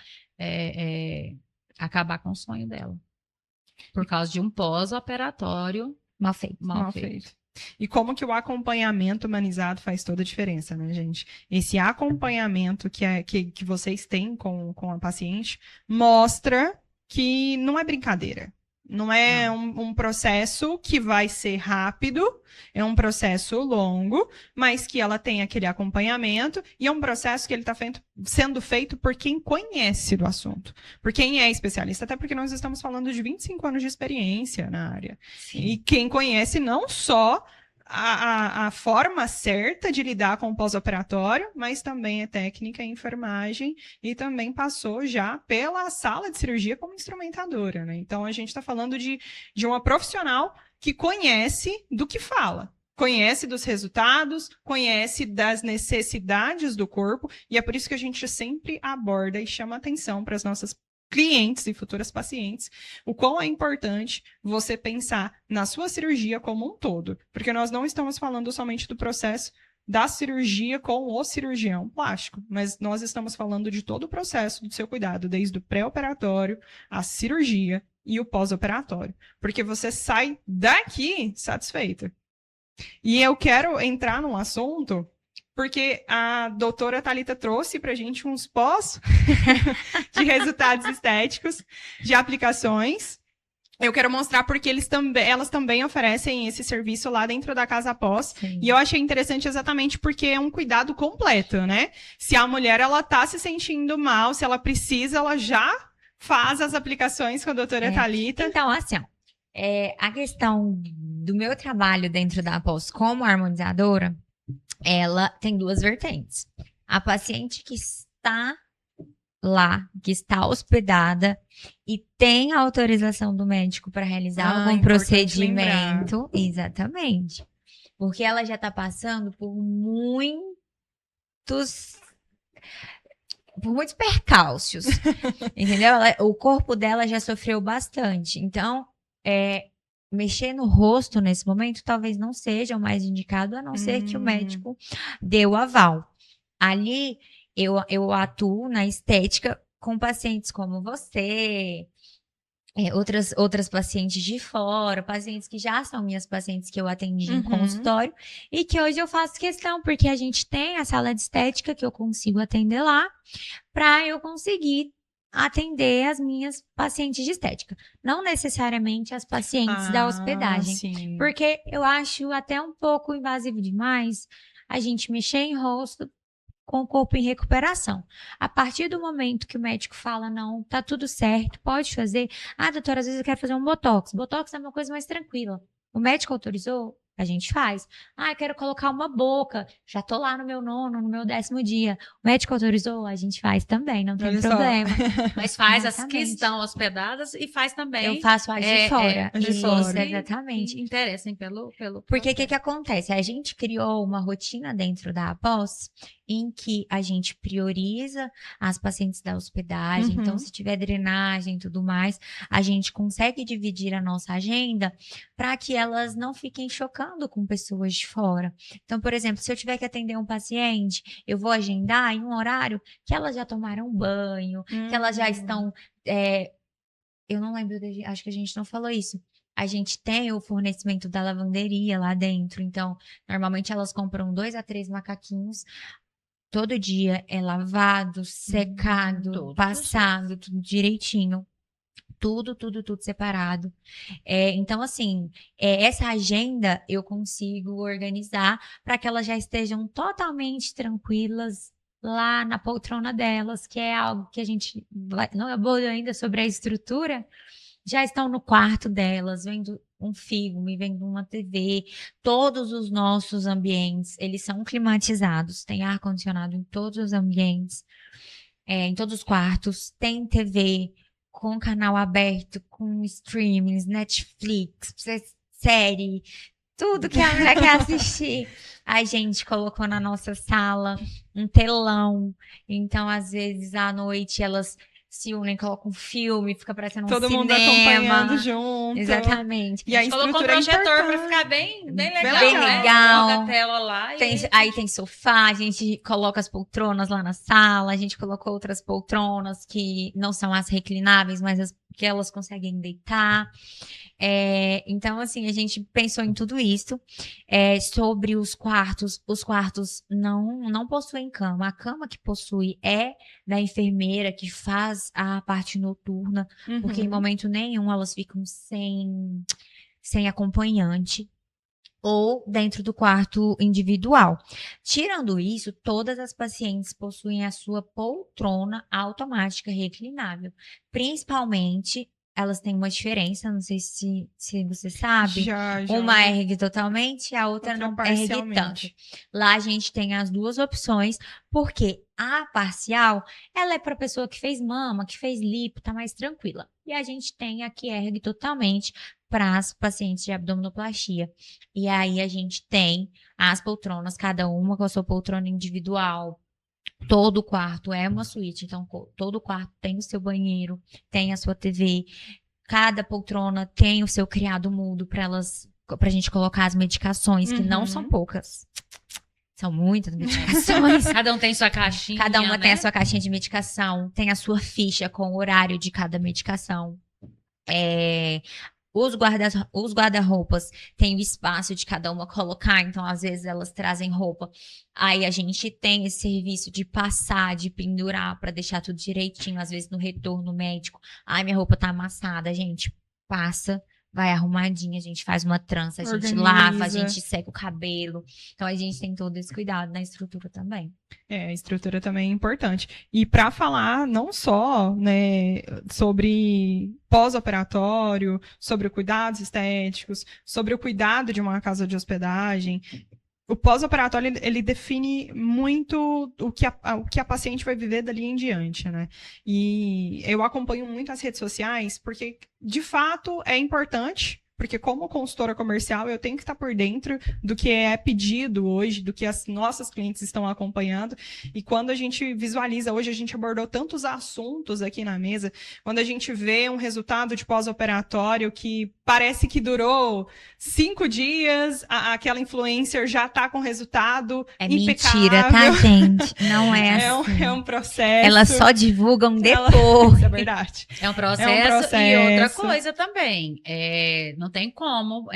acabar com o sonho dela. Por causa de um pós-operatório Mal feito. Mal feito. E como que o acompanhamento humanizado faz toda a diferença, né, gente? Esse acompanhamento que vocês têm com a paciente mostra que não é brincadeira. Não é um processo que vai ser rápido, é um processo longo, mas que ela tem aquele acompanhamento e é um processo que ele está sendo feito por quem conhece do assunto, por quem é especialista, até porque nós estamos falando de 25 anos de experiência na área. Sim. E quem conhece não só a forma certa de lidar com o pós-operatório, mas também é técnica em enfermagem e também passou já pela sala de cirurgia como instrumentadora, né? Então, a gente está falando de uma profissional que conhece do que fala. Conhece dos resultados, conhece das necessidades do corpo, e é por isso que a gente sempre aborda e chama atenção para as nossas clientes e futuras pacientes, o quão é importante você pensar na sua cirurgia como um todo, porque nós não estamos falando somente do processo da cirurgia com o cirurgião plástico, mas nós estamos falando de todo o processo do seu cuidado, desde o pré-operatório, a cirurgia e o pós-operatório, porque você sai daqui satisfeita. E eu quero entrar num assunto porque a doutora Thalita trouxe pra gente uns pós de resultados estéticos, de aplicações. Eu quero mostrar porque elas também oferecem esse serviço lá dentro da Casa Pós. Sim. E eu achei interessante exatamente porque é um cuidado completo, né? Se a mulher ela tá se sentindo mal, se ela precisa, ela já faz as aplicações com a doutora Thalita. Então, assim, ó, a questão do meu trabalho dentro da Pós como harmonizadora, ela tem duas vertentes. A paciente que está lá, que está hospedada e tem a autorização do médico para realizar algum procedimento. Exatamente. Porque ela já está passando por muitos percalços. Entendeu? O corpo dela já sofreu bastante. Então, mexer no rosto nesse momento talvez não seja o mais indicado, a não ser que o médico dê o aval. Ali, eu atuo na estética com pacientes como você, outras pacientes de fora, pacientes que já são minhas pacientes que eu atendi em consultório e que hoje eu faço questão, porque a gente tem a sala de estética que eu consigo atender lá, para eu conseguir atender as minhas pacientes de estética. Não necessariamente as pacientes da hospedagem. Sim. Porque eu acho até um pouco invasivo demais a gente mexer em rosto com o corpo em recuperação. A partir do momento que o médico fala, não, tá tudo certo, pode fazer. Ah, doutora, às vezes eu quero fazer um botox. Botox é uma coisa mais tranquila. O médico autorizou? A gente faz. Ah, eu quero colocar uma boca. Já tô lá no meu 9º, no meu 10º dia. O médico autorizou? A gente faz também, não tem Olha problema. Mas faz as que Exatamente. estão hospedadas e faz também. Eu faço as de fora. as de Isso, fora. exatamente. Que interessem pelo Porque o que acontece? A gente criou uma rotina dentro da Após em que a gente prioriza as pacientes da hospedagem. Então, se tiver drenagem e tudo mais, a gente consegue dividir a nossa agenda para que elas não fiquem chocando com pessoas de fora. Então, por exemplo, se eu tiver que atender um paciente, eu vou agendar em um horário que elas já tomaram banho, que elas já estão... eu não lembro, acho que a gente não falou isso. A gente tem o fornecimento da lavanderia lá dentro. Então, normalmente elas compram 2 a 3 macaquinhos. Todo dia é lavado, secado, passado, tudo direitinho. Tudo separado. Então, assim, essa agenda eu consigo organizar para que elas já estejam totalmente tranquilas lá na poltrona delas, que é algo que a gente não abordou ainda sobre a estrutura. Já estão no quarto delas, vendo um filme, vendo uma TV. Todos os nossos ambientes, eles são climatizados. Tem ar-condicionado em todos os ambientes, em todos os quartos. Tem TV com canal aberto, com streamings, Netflix, série, tudo que a mulher quer assistir. A gente colocou na nossa sala um telão. Então, às vezes, à noite, elas se unem, colocam um filme, fica parecendo um Todo cinema. mundo acompanhando junto. Exatamente. E a colocou um estrutura projetor é para importante. ficar bem legal. Bem né? legal. Coloca a tela lá. Aí tem sofá, a gente coloca as poltronas lá na sala, a gente colocou outras poltronas que não são as reclináveis, mas as que elas conseguem deitar. Então, assim, a gente pensou em tudo isso. Sobre os quartos não possuem cama. A cama que possui é da enfermeira que faz a parte noturna, porque em momento nenhum elas ficam sem acompanhante ou dentro do quarto individual. Tirando isso, todas as pacientes possuem a sua poltrona automática reclinável. Principalmente, elas têm uma diferença, não sei se você sabe. Já. Uma ergue totalmente, a outra não ergue tanto. parcialmente. Lá a gente tem as duas opções, porque a parcial, ela é para pessoa que fez mama, que fez lipo, tá mais tranquila. E a gente tem a que ergue totalmente para as pacientes de abdominoplastia. E aí a gente tem as poltronas, cada uma com a sua poltrona individual. Todo quarto é uma suíte, então todo quarto tem o seu banheiro, tem a sua TV. Cada poltrona tem o seu criado mudo pra gente colocar as medicações, que não são poucas. São muitas medicações. Cada um tem sua caixinha, Cada uma né? tem a sua caixinha de medicação, tem a sua ficha com o horário de cada medicação. Os guarda-roupas têm o espaço de cada uma colocar, então às vezes elas trazem roupa. Aí a gente tem esse serviço de passar, de pendurar para deixar tudo direitinho. Às vezes no retorno médico, ai, minha roupa tá amassada, a gente passa, vai arrumadinha, a gente faz uma trança, a gente Organiza. lava, a gente seca o cabelo. Então a gente tem todo esse cuidado na estrutura também. A estrutura também é importante. E para falar não só, né, sobre pós-operatório, sobre cuidados estéticos, sobre o cuidado de uma casa de hospedagem, o pós-operatório ele define muito o que a paciente vai viver dali em diante, né? E eu acompanho muito as redes sociais porque, de fato, é importante. Porque como consultora comercial, eu tenho que estar por dentro do que é pedido hoje, do que as nossas clientes estão acompanhando. E quando a gente visualiza, hoje a gente abordou tantos assuntos aqui na mesa, quando a gente vê um resultado de pós-operatório que parece que durou 5 dias, aquela influencer já está com resultado impecável. Mentira, tá, gente? Não é assim. É um processo. Elas só divulgam depois. Isso é verdade. É um processo. E outra coisa também, não tem como,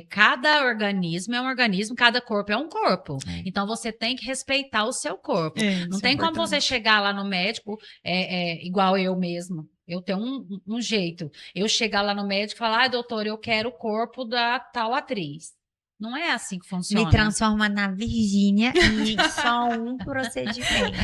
cada organismo é um organismo, cada corpo é um corpo. Então você tem que respeitar o seu corpo. Não tem como você chegar lá no médico, igual eu mesmo. Eu tenho um jeito. Eu chegar lá no médico e falar, doutor, eu quero o corpo da tal atriz. Não é assim que funciona. Me transforma na Virgínia e só um procedimento.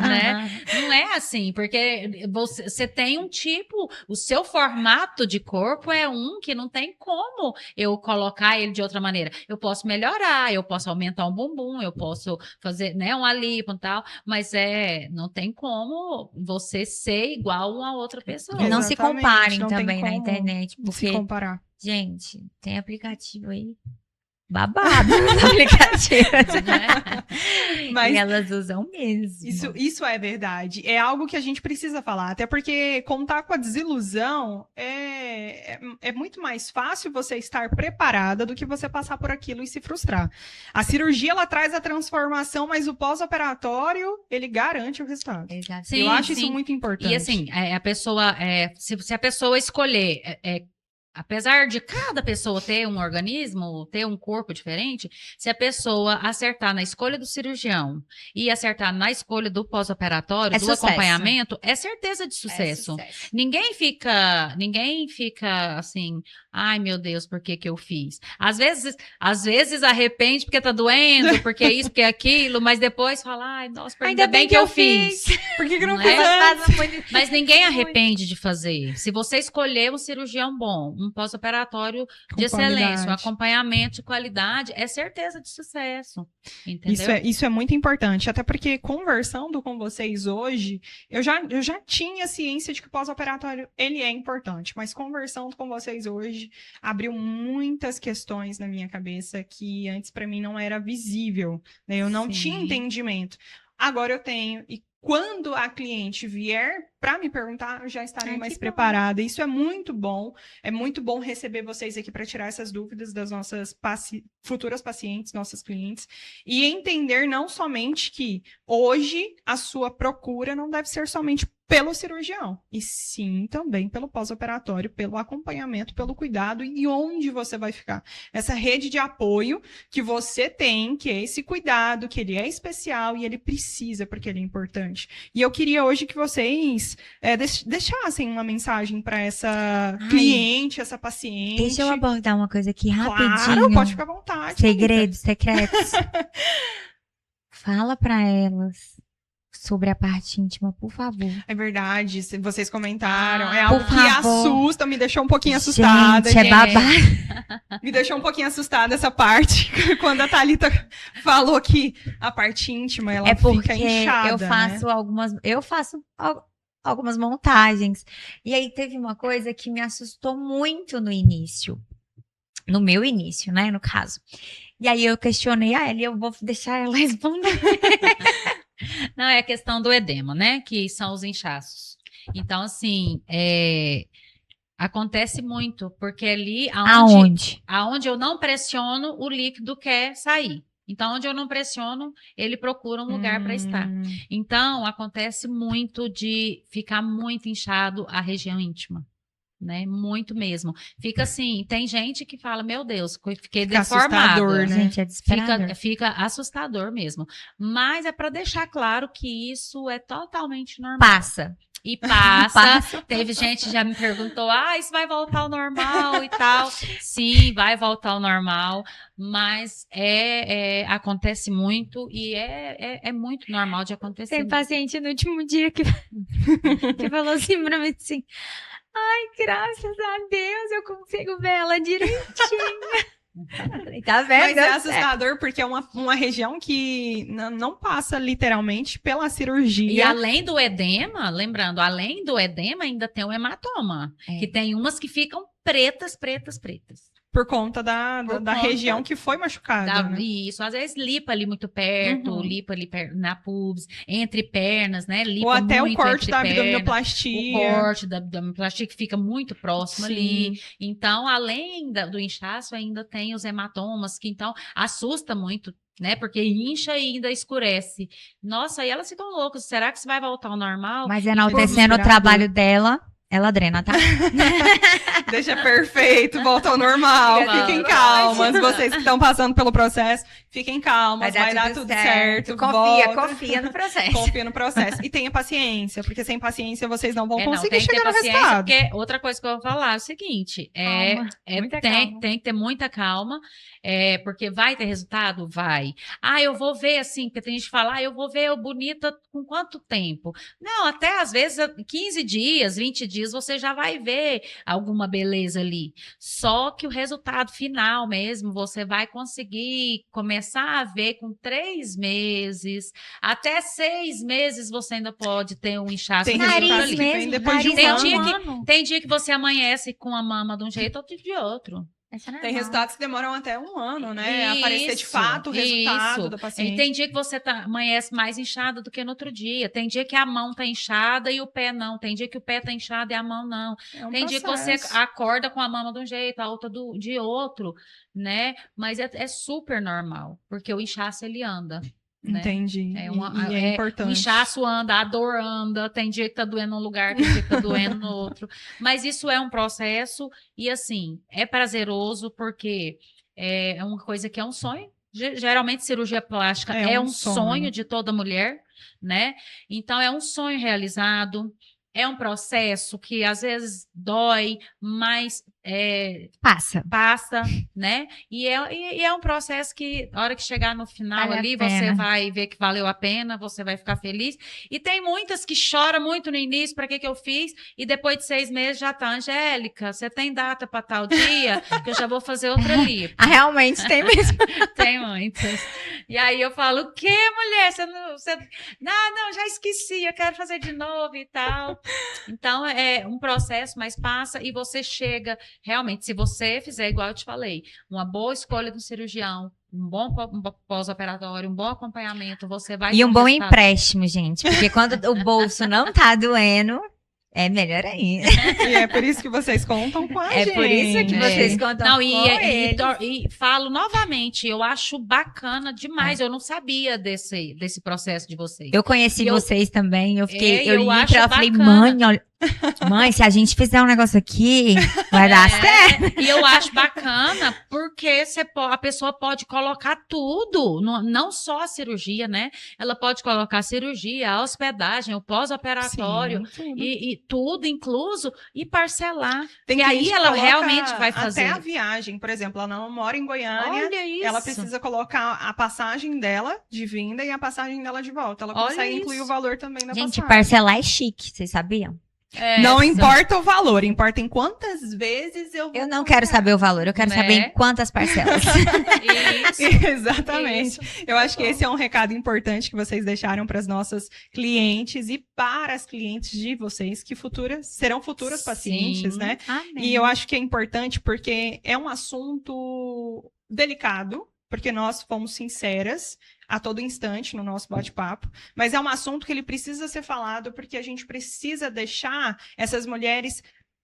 Né? Não é assim, porque você tem um tipo, o seu formato de corpo é um que não tem como eu colocar ele de outra maneira. Eu posso melhorar, eu posso aumentar um bumbum, eu posso fazer, né, uma lipo e tal, mas não tem como você ser igual a outra pessoa. Não se comparem não também na internet, porque, se comparar. gente, tem aplicativo aí babado nos aplicativos, né? Mas e elas usam mesmo. Isso é verdade. É algo que a gente precisa falar. Até porque contar com a desilusão é muito mais fácil você estar preparada do que você passar por aquilo e se frustrar. A cirurgia, ela traz a transformação, mas o pós-operatório, ele garante o resultado. Exato. Sim, Eu acho isso muito importante. E assim, a pessoa, se a pessoa escolher... apesar de cada pessoa ter um organismo, ter um corpo diferente, se a pessoa acertar na escolha do cirurgião e acertar na escolha do pós-operatório, do acompanhamento, é certeza de sucesso. Ninguém fica assim, ai meu Deus, por que eu fiz? Às vezes arrepende porque tá doendo, porque isso, porque aquilo, mas depois fala, ai, nossa, ainda bem que eu fiz. Por que não Não fiz é? antes? Mas ninguém arrepende de fazer. Se você escolher um cirurgião bom, um pós-operatório de excelência, um acompanhamento de qualidade, é certeza de sucesso. Entendeu? Isso é muito importante, até porque conversando com vocês hoje, eu já tinha ciência de que o pós-operatório ele é importante, mas conversando com vocês hoje, abriu muitas questões na minha cabeça que antes para mim não era visível, né? Eu não tinha entendimento. Agora eu tenho, e quando a cliente vier para me perguntar, eu já estarei Ai, mais que bom. preparada. Isso é muito bom. É muito bom receber vocês aqui para tirar essas dúvidas das nossas futuras pacientes, nossas clientes, e entender não somente que hoje a sua procura não deve ser somente pelo cirurgião, e sim também pelo pós-operatório, pelo acompanhamento, pelo cuidado e onde você vai ficar. Essa rede de apoio que você tem, que é esse cuidado, que ele é especial e ele precisa, porque ele é importante. E eu queria hoje que vocês deixassem uma mensagem para essa cliente, essa paciente. Deixa eu abordar uma coisa aqui rapidinho. Claro, pode ficar à vontade. Segredos, secretos. Fala pra elas sobre a parte íntima, por favor. É verdade, vocês comentaram. É Ah, algo por que favor. assusta, me deixou um pouquinho assustada. Gente, é babado. Me deixou um pouquinho assustada essa parte, quando a Thalita falou que a parte íntima, ela É porque fica inchada, eu faço algumas montagens. E aí teve uma coisa que me assustou muito no início. No meu início, né, no caso. E aí eu questionei a ela e eu vou deixar ela responder. Não, é a questão do edema, né? Que são os inchaços. Então, assim, acontece muito, porque ali aonde eu não pressiono, o líquido quer sair. Então, onde eu não pressiono, ele procura um lugar para estar. Então, acontece muito de ficar muito inchado a região íntima. Né? Muito mesmo. Fica assim, tem gente que fala, meu Deus, fiquei deformada. Assustador, né? Gente, é desesperador. Fica assustador mesmo. Mas é para deixar claro que isso é totalmente normal. Passa. E passa. Teve gente que já me perguntou, isso vai voltar ao normal e tal. Sim, vai voltar ao normal, mas acontece muito e é muito normal de acontecer. Tem paciente no último dia que falou assim pra mim assim, ai, graças a Deus, eu consigo ver ela direitinho. Tá vendo? Mas é assustador porque é uma região que não passa literalmente pela cirurgia. E além do edema, lembrando, além do edema ainda tem o hematoma. Que tem umas que ficam pretas. Por conta da região que foi machucada. Né? Isso, às vezes lipa ali muito perto, lipa ali na pubis, entre pernas, né? Lipa ou até muito o corte da pernas, abdominoplastia. O corte da abdominoplastia que fica muito próximo ali. Então, além do inchaço, ainda tem os hematomas, que então assusta muito. Né? Porque incha e ainda escurece. Nossa, aí elas ficam loucas. Será que isso vai voltar ao normal? Mas enaltecendo o trabalho dela, ela drena, tá? Deixa perfeito, volta ao normal. Fiquem calmas. Vocês que estão passando pelo processo, fiquem calmas. Vai dar tudo certo. Confia no processo. Confia no processo. E tenha paciência, porque sem paciência vocês não vão conseguir chegar no resultado. Porque outra coisa que eu vou falar é o seguinte: tem que ter muita calma. Porque vai ter resultado? Vai. Eu vou ver assim, porque tem gente que fala, eu vou ver eu bonita com quanto tempo? Não, até às vezes 15 dias, 20 dias, você já vai ver alguma beleza ali. Só que o resultado final mesmo, você vai conseguir começar a ver com 3 meses, até 6 meses você ainda pode ter um inchaço. Tem nariz resultado mesmo, depois de tem dia que você amanhece com a mama de um jeito, outro de outro. Tem resultados que demoram até 1 ano, né? Aparecer de fato o resultado da paciente. E tem dia que você amanhece mais inchada do que no outro dia. Tem dia que a mão tá inchada e o pé não. Tem dia que o pé tá inchado e a mão não. Tem dia que você acorda com a mama de um jeito, a outra de outro, né? Mas é super normal, porque o inchaço ele anda. Né? Entendi. É importante. O inchaço anda, a dor anda, tem dia que tá doendo num lugar, tem dia que tá doendo no outro. Mas isso é um processo e, assim, é prazeroso porque é uma coisa que é um sonho. Geralmente, cirurgia plástica é um sonho de toda mulher, né? Então, é um sonho realizado. É um processo que às vezes dói, mas passa, né? E é um processo que, na hora que chegar no final ali, você vai ver que valeu a pena, você vai ficar feliz. E tem muitas que choram muito no início, para que eu fiz? E depois de 6 meses já tá, Angélica, você tem data para tal dia? Que eu já vou fazer outra lipo. Realmente tem mesmo. Tem muitas. E aí eu falo, o quê, mulher? Não, já esqueci, eu quero fazer de novo e tal. Então, é um processo, mas passa e você chega, realmente, se você fizer, igual eu te falei, uma boa escolha do cirurgião, um bom pós-operatório, um bom acompanhamento, você vai... E um bom empréstimo, gente, porque quando o bolso não tá doendo, É melhor ainda. E é por isso que vocês contam com a É gente. por isso que vocês contam Não, com eles. e falo novamente, eu acho bacana demais. Eu não sabia desse processo de vocês. Eu conheci E eu- vocês também. Eu fiquei, É, eu eu liguei acho pra ela e falei, bacana. mãe, olha, mãe, se a gente fizer um negócio aqui, vai dar certo. E eu acho bacana porque a pessoa pode colocar tudo, não só a cirurgia, né? Ela pode colocar a cirurgia, a hospedagem, o pós-operatório Sim, tudo. e tudo incluso e parcelar. Tem E aí cliente que ela coloca realmente vai fazer. Até a viagem, por exemplo, ela não mora em Goiânia. Olha isso. Ela precisa colocar a passagem dela de vinda e a passagem dela de volta. Ela Olha consegue incluir isso. o valor também da Gente, passagem. parcelar é chique, vocês sabiam? Não Essa. importa o valor, importa em quantas vezes eu vou Eu não quero comprar. saber o valor, eu quero Né? saber em quantas parcelas. Isso. Exatamente. Eu acho que esse é um recado importante que vocês deixaram para as nossas clientes e para as clientes de vocês, que serão futuras pacientes, Sim. né? Amém. E eu acho que é importante porque é um assunto delicado, porque nós fomos sinceras a todo instante no nosso bate-papo, mas é um assunto que ele precisa ser falado porque a gente precisa deixar essas mulheres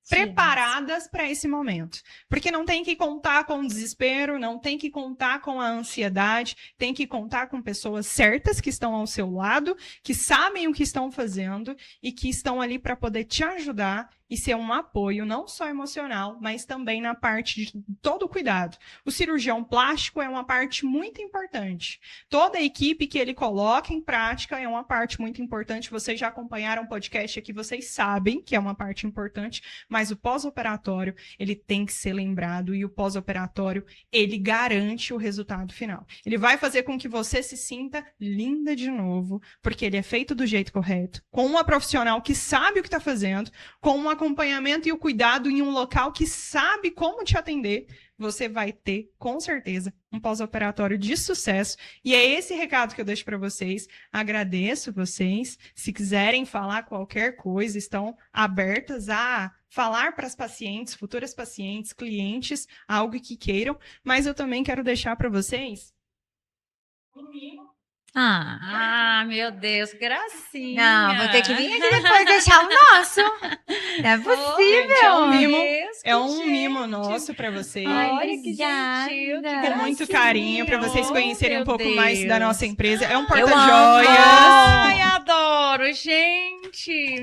preparadas para esse momento. Porque não tem que contar com o desespero, não tem que contar com a ansiedade, tem que contar com pessoas certas que estão ao seu lado, que sabem o que estão fazendo e que estão ali para poder te ajudar e ser um apoio, não só emocional, mas também na parte de todo o cuidado. O cirurgião plástico é uma parte muito importante. Toda a equipe que ele coloca em prática é uma parte muito importante. Vocês já acompanharam o podcast aqui, vocês sabem que é uma parte importante, mas o pós-operatório, ele tem que ser lembrado e o pós-operatório, ele garante o resultado final. Ele vai fazer com que você se sinta linda de novo, porque ele é feito do jeito correto, com uma profissional que sabe o que está fazendo, com um acompanhamento e o cuidado em um local que sabe como te atender, você vai ter, com certeza, um pós-operatório de sucesso. E é esse recado que eu deixo para vocês. Agradeço vocês. Se quiserem falar qualquer coisa, estão abertas a falar para as pacientes, futuras pacientes, clientes, algo que queiram. Mas eu também quero deixar para vocês um mimo. Ah, meu Deus, gracinha. Não, vou ter que vir aqui depois deixar o nosso. Não é possível. Gente, é um mimo. Deus, É um que mimo gente. nosso para vocês. Olha que Obrigada. gentil, que Com muito gracinha. carinho, para vocês conhecerem Oh, um pouco meu mais da Deus. nossa empresa. É um amo. porta-joias. Ai, adoro, gente.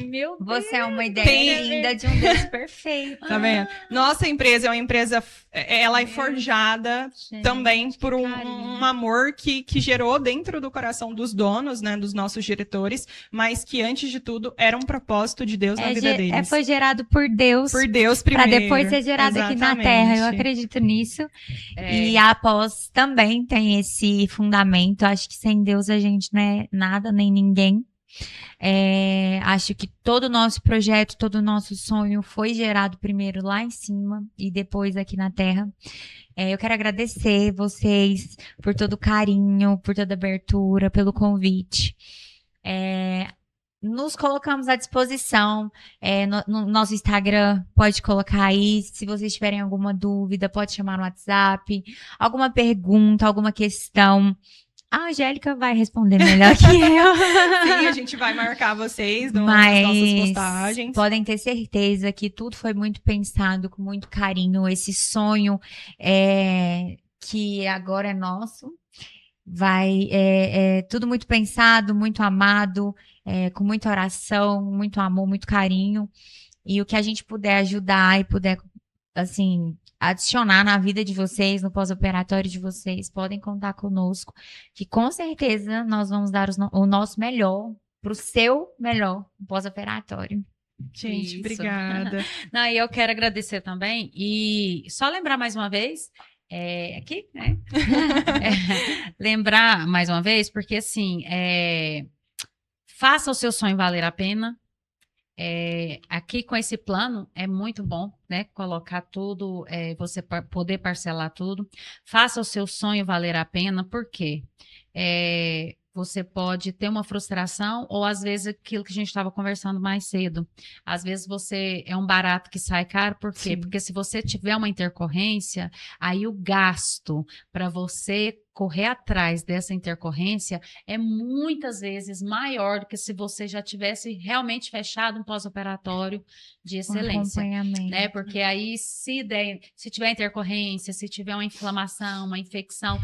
Meu Deus. Você é uma ideia Tem- linda de um Deus perfeito. Tá vendo? Nossa empresa é uma empresa, ela é forjada Gente, também por que um carinho. amor que gerou dentro do coração dos donos, né, dos nossos diretores, mas que antes de tudo era um propósito de Deus na vida deles. Foi gerado por Deus. Por Deus Para primeiro. depois ser gerado aqui na Exatamente. Terra. Eu acredito nisso. É. E a pós também tem esse fundamento. Acho que sem Deus a gente não é nada nem ninguém. Acho que todo o nosso projeto, todo o nosso sonho foi gerado primeiro lá em cima e depois aqui na Terra. Eu quero agradecer vocês por todo o carinho, por toda a abertura, pelo convite. Nos colocamos à disposição no nosso Instagram, pode colocar aí. Se vocês tiverem alguma dúvida, pode chamar no WhatsApp. Alguma pergunta, alguma questão. A Angélica vai responder melhor que eu. Sim, a gente vai marcar vocês nas nossas Mas postagens. podem ter certeza que tudo foi muito pensado, com muito carinho. Esse sonho que agora é nosso, tudo muito pensado, muito amado, com muita oração, muito amor, muito carinho. E o que a gente puder ajudar e puder, assim, adicionar na vida de vocês, no pós-operatório de vocês, podem contar conosco, que com certeza nós vamos dar o nosso melhor para o seu melhor pós-operatório. Gente, Isso. obrigada. Não, e eu quero agradecer também. E só lembrar mais uma vez, aqui, né? Lembrar mais uma vez, porque assim, faça o seu sonho valer a pena. Aqui com esse plano é muito bom, né? Colocar tudo, você poder parcelar tudo. Faça o seu sonho valer a pena, por quê? Você pode ter uma frustração, ou às vezes aquilo que a gente estava conversando mais cedo. Às vezes você é um barato que sai caro, por quê? Sim. Porque se você tiver uma intercorrência, aí o gasto para você correr atrás dessa intercorrência é muitas vezes maior do que se você já tivesse realmente fechado um pós-operatório de excelência. Acompanhamento. Né? Porque aí, se tiver intercorrência, se tiver uma inflamação, uma infecção,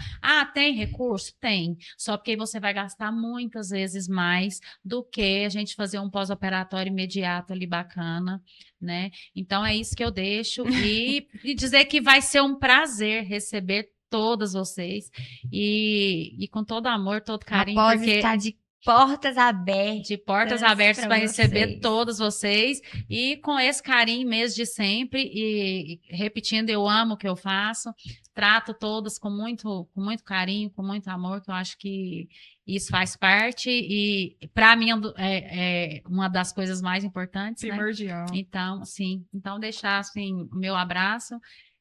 tem recurso? Tem. Só porque você vai gastar muitas vezes mais do que a gente fazer um pós-operatório imediato ali bacana, né? Então, é isso que eu deixo. E dizer que vai ser um prazer receber todas vocês e com todo amor, todo carinho, Após porque estar de portas abertas. de portas abertas para receber vocês. todos vocês e com esse carinho mesmo de sempre e repetindo, eu amo o que eu faço, trato todas com muito carinho, com muito amor, que eu acho que isso faz parte e para mim é uma das coisas mais importantes, né? Primordial. Então, sim, então deixar assim o meu abraço,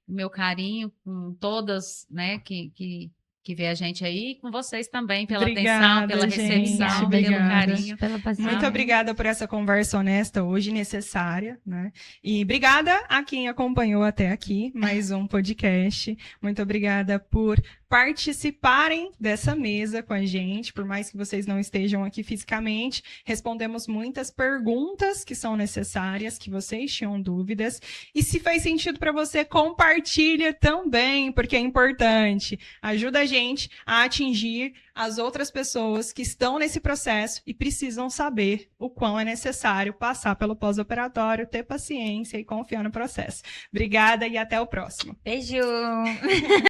o meu carinho com todas, né, que vê a gente aí, com vocês também, pela atenção, pela gente. recepção, Obrigada. pelo carinho. Pela paciência. Muito obrigada por essa conversa honesta hoje, necessária, né? E obrigada a quem acompanhou até aqui, mais um podcast. Muito obrigada por participarem dessa mesa com a gente, por mais que vocês não estejam aqui fisicamente. Respondemos muitas perguntas que são necessárias, que vocês tinham dúvidas. E se faz sentido para você, compartilha também, porque é importante. Ajuda a gente a atingir as outras pessoas que estão nesse processo e precisam saber o quão é necessário passar pelo pós-operatório, ter paciência e confiar no processo. Obrigada e até o próximo. Beijo!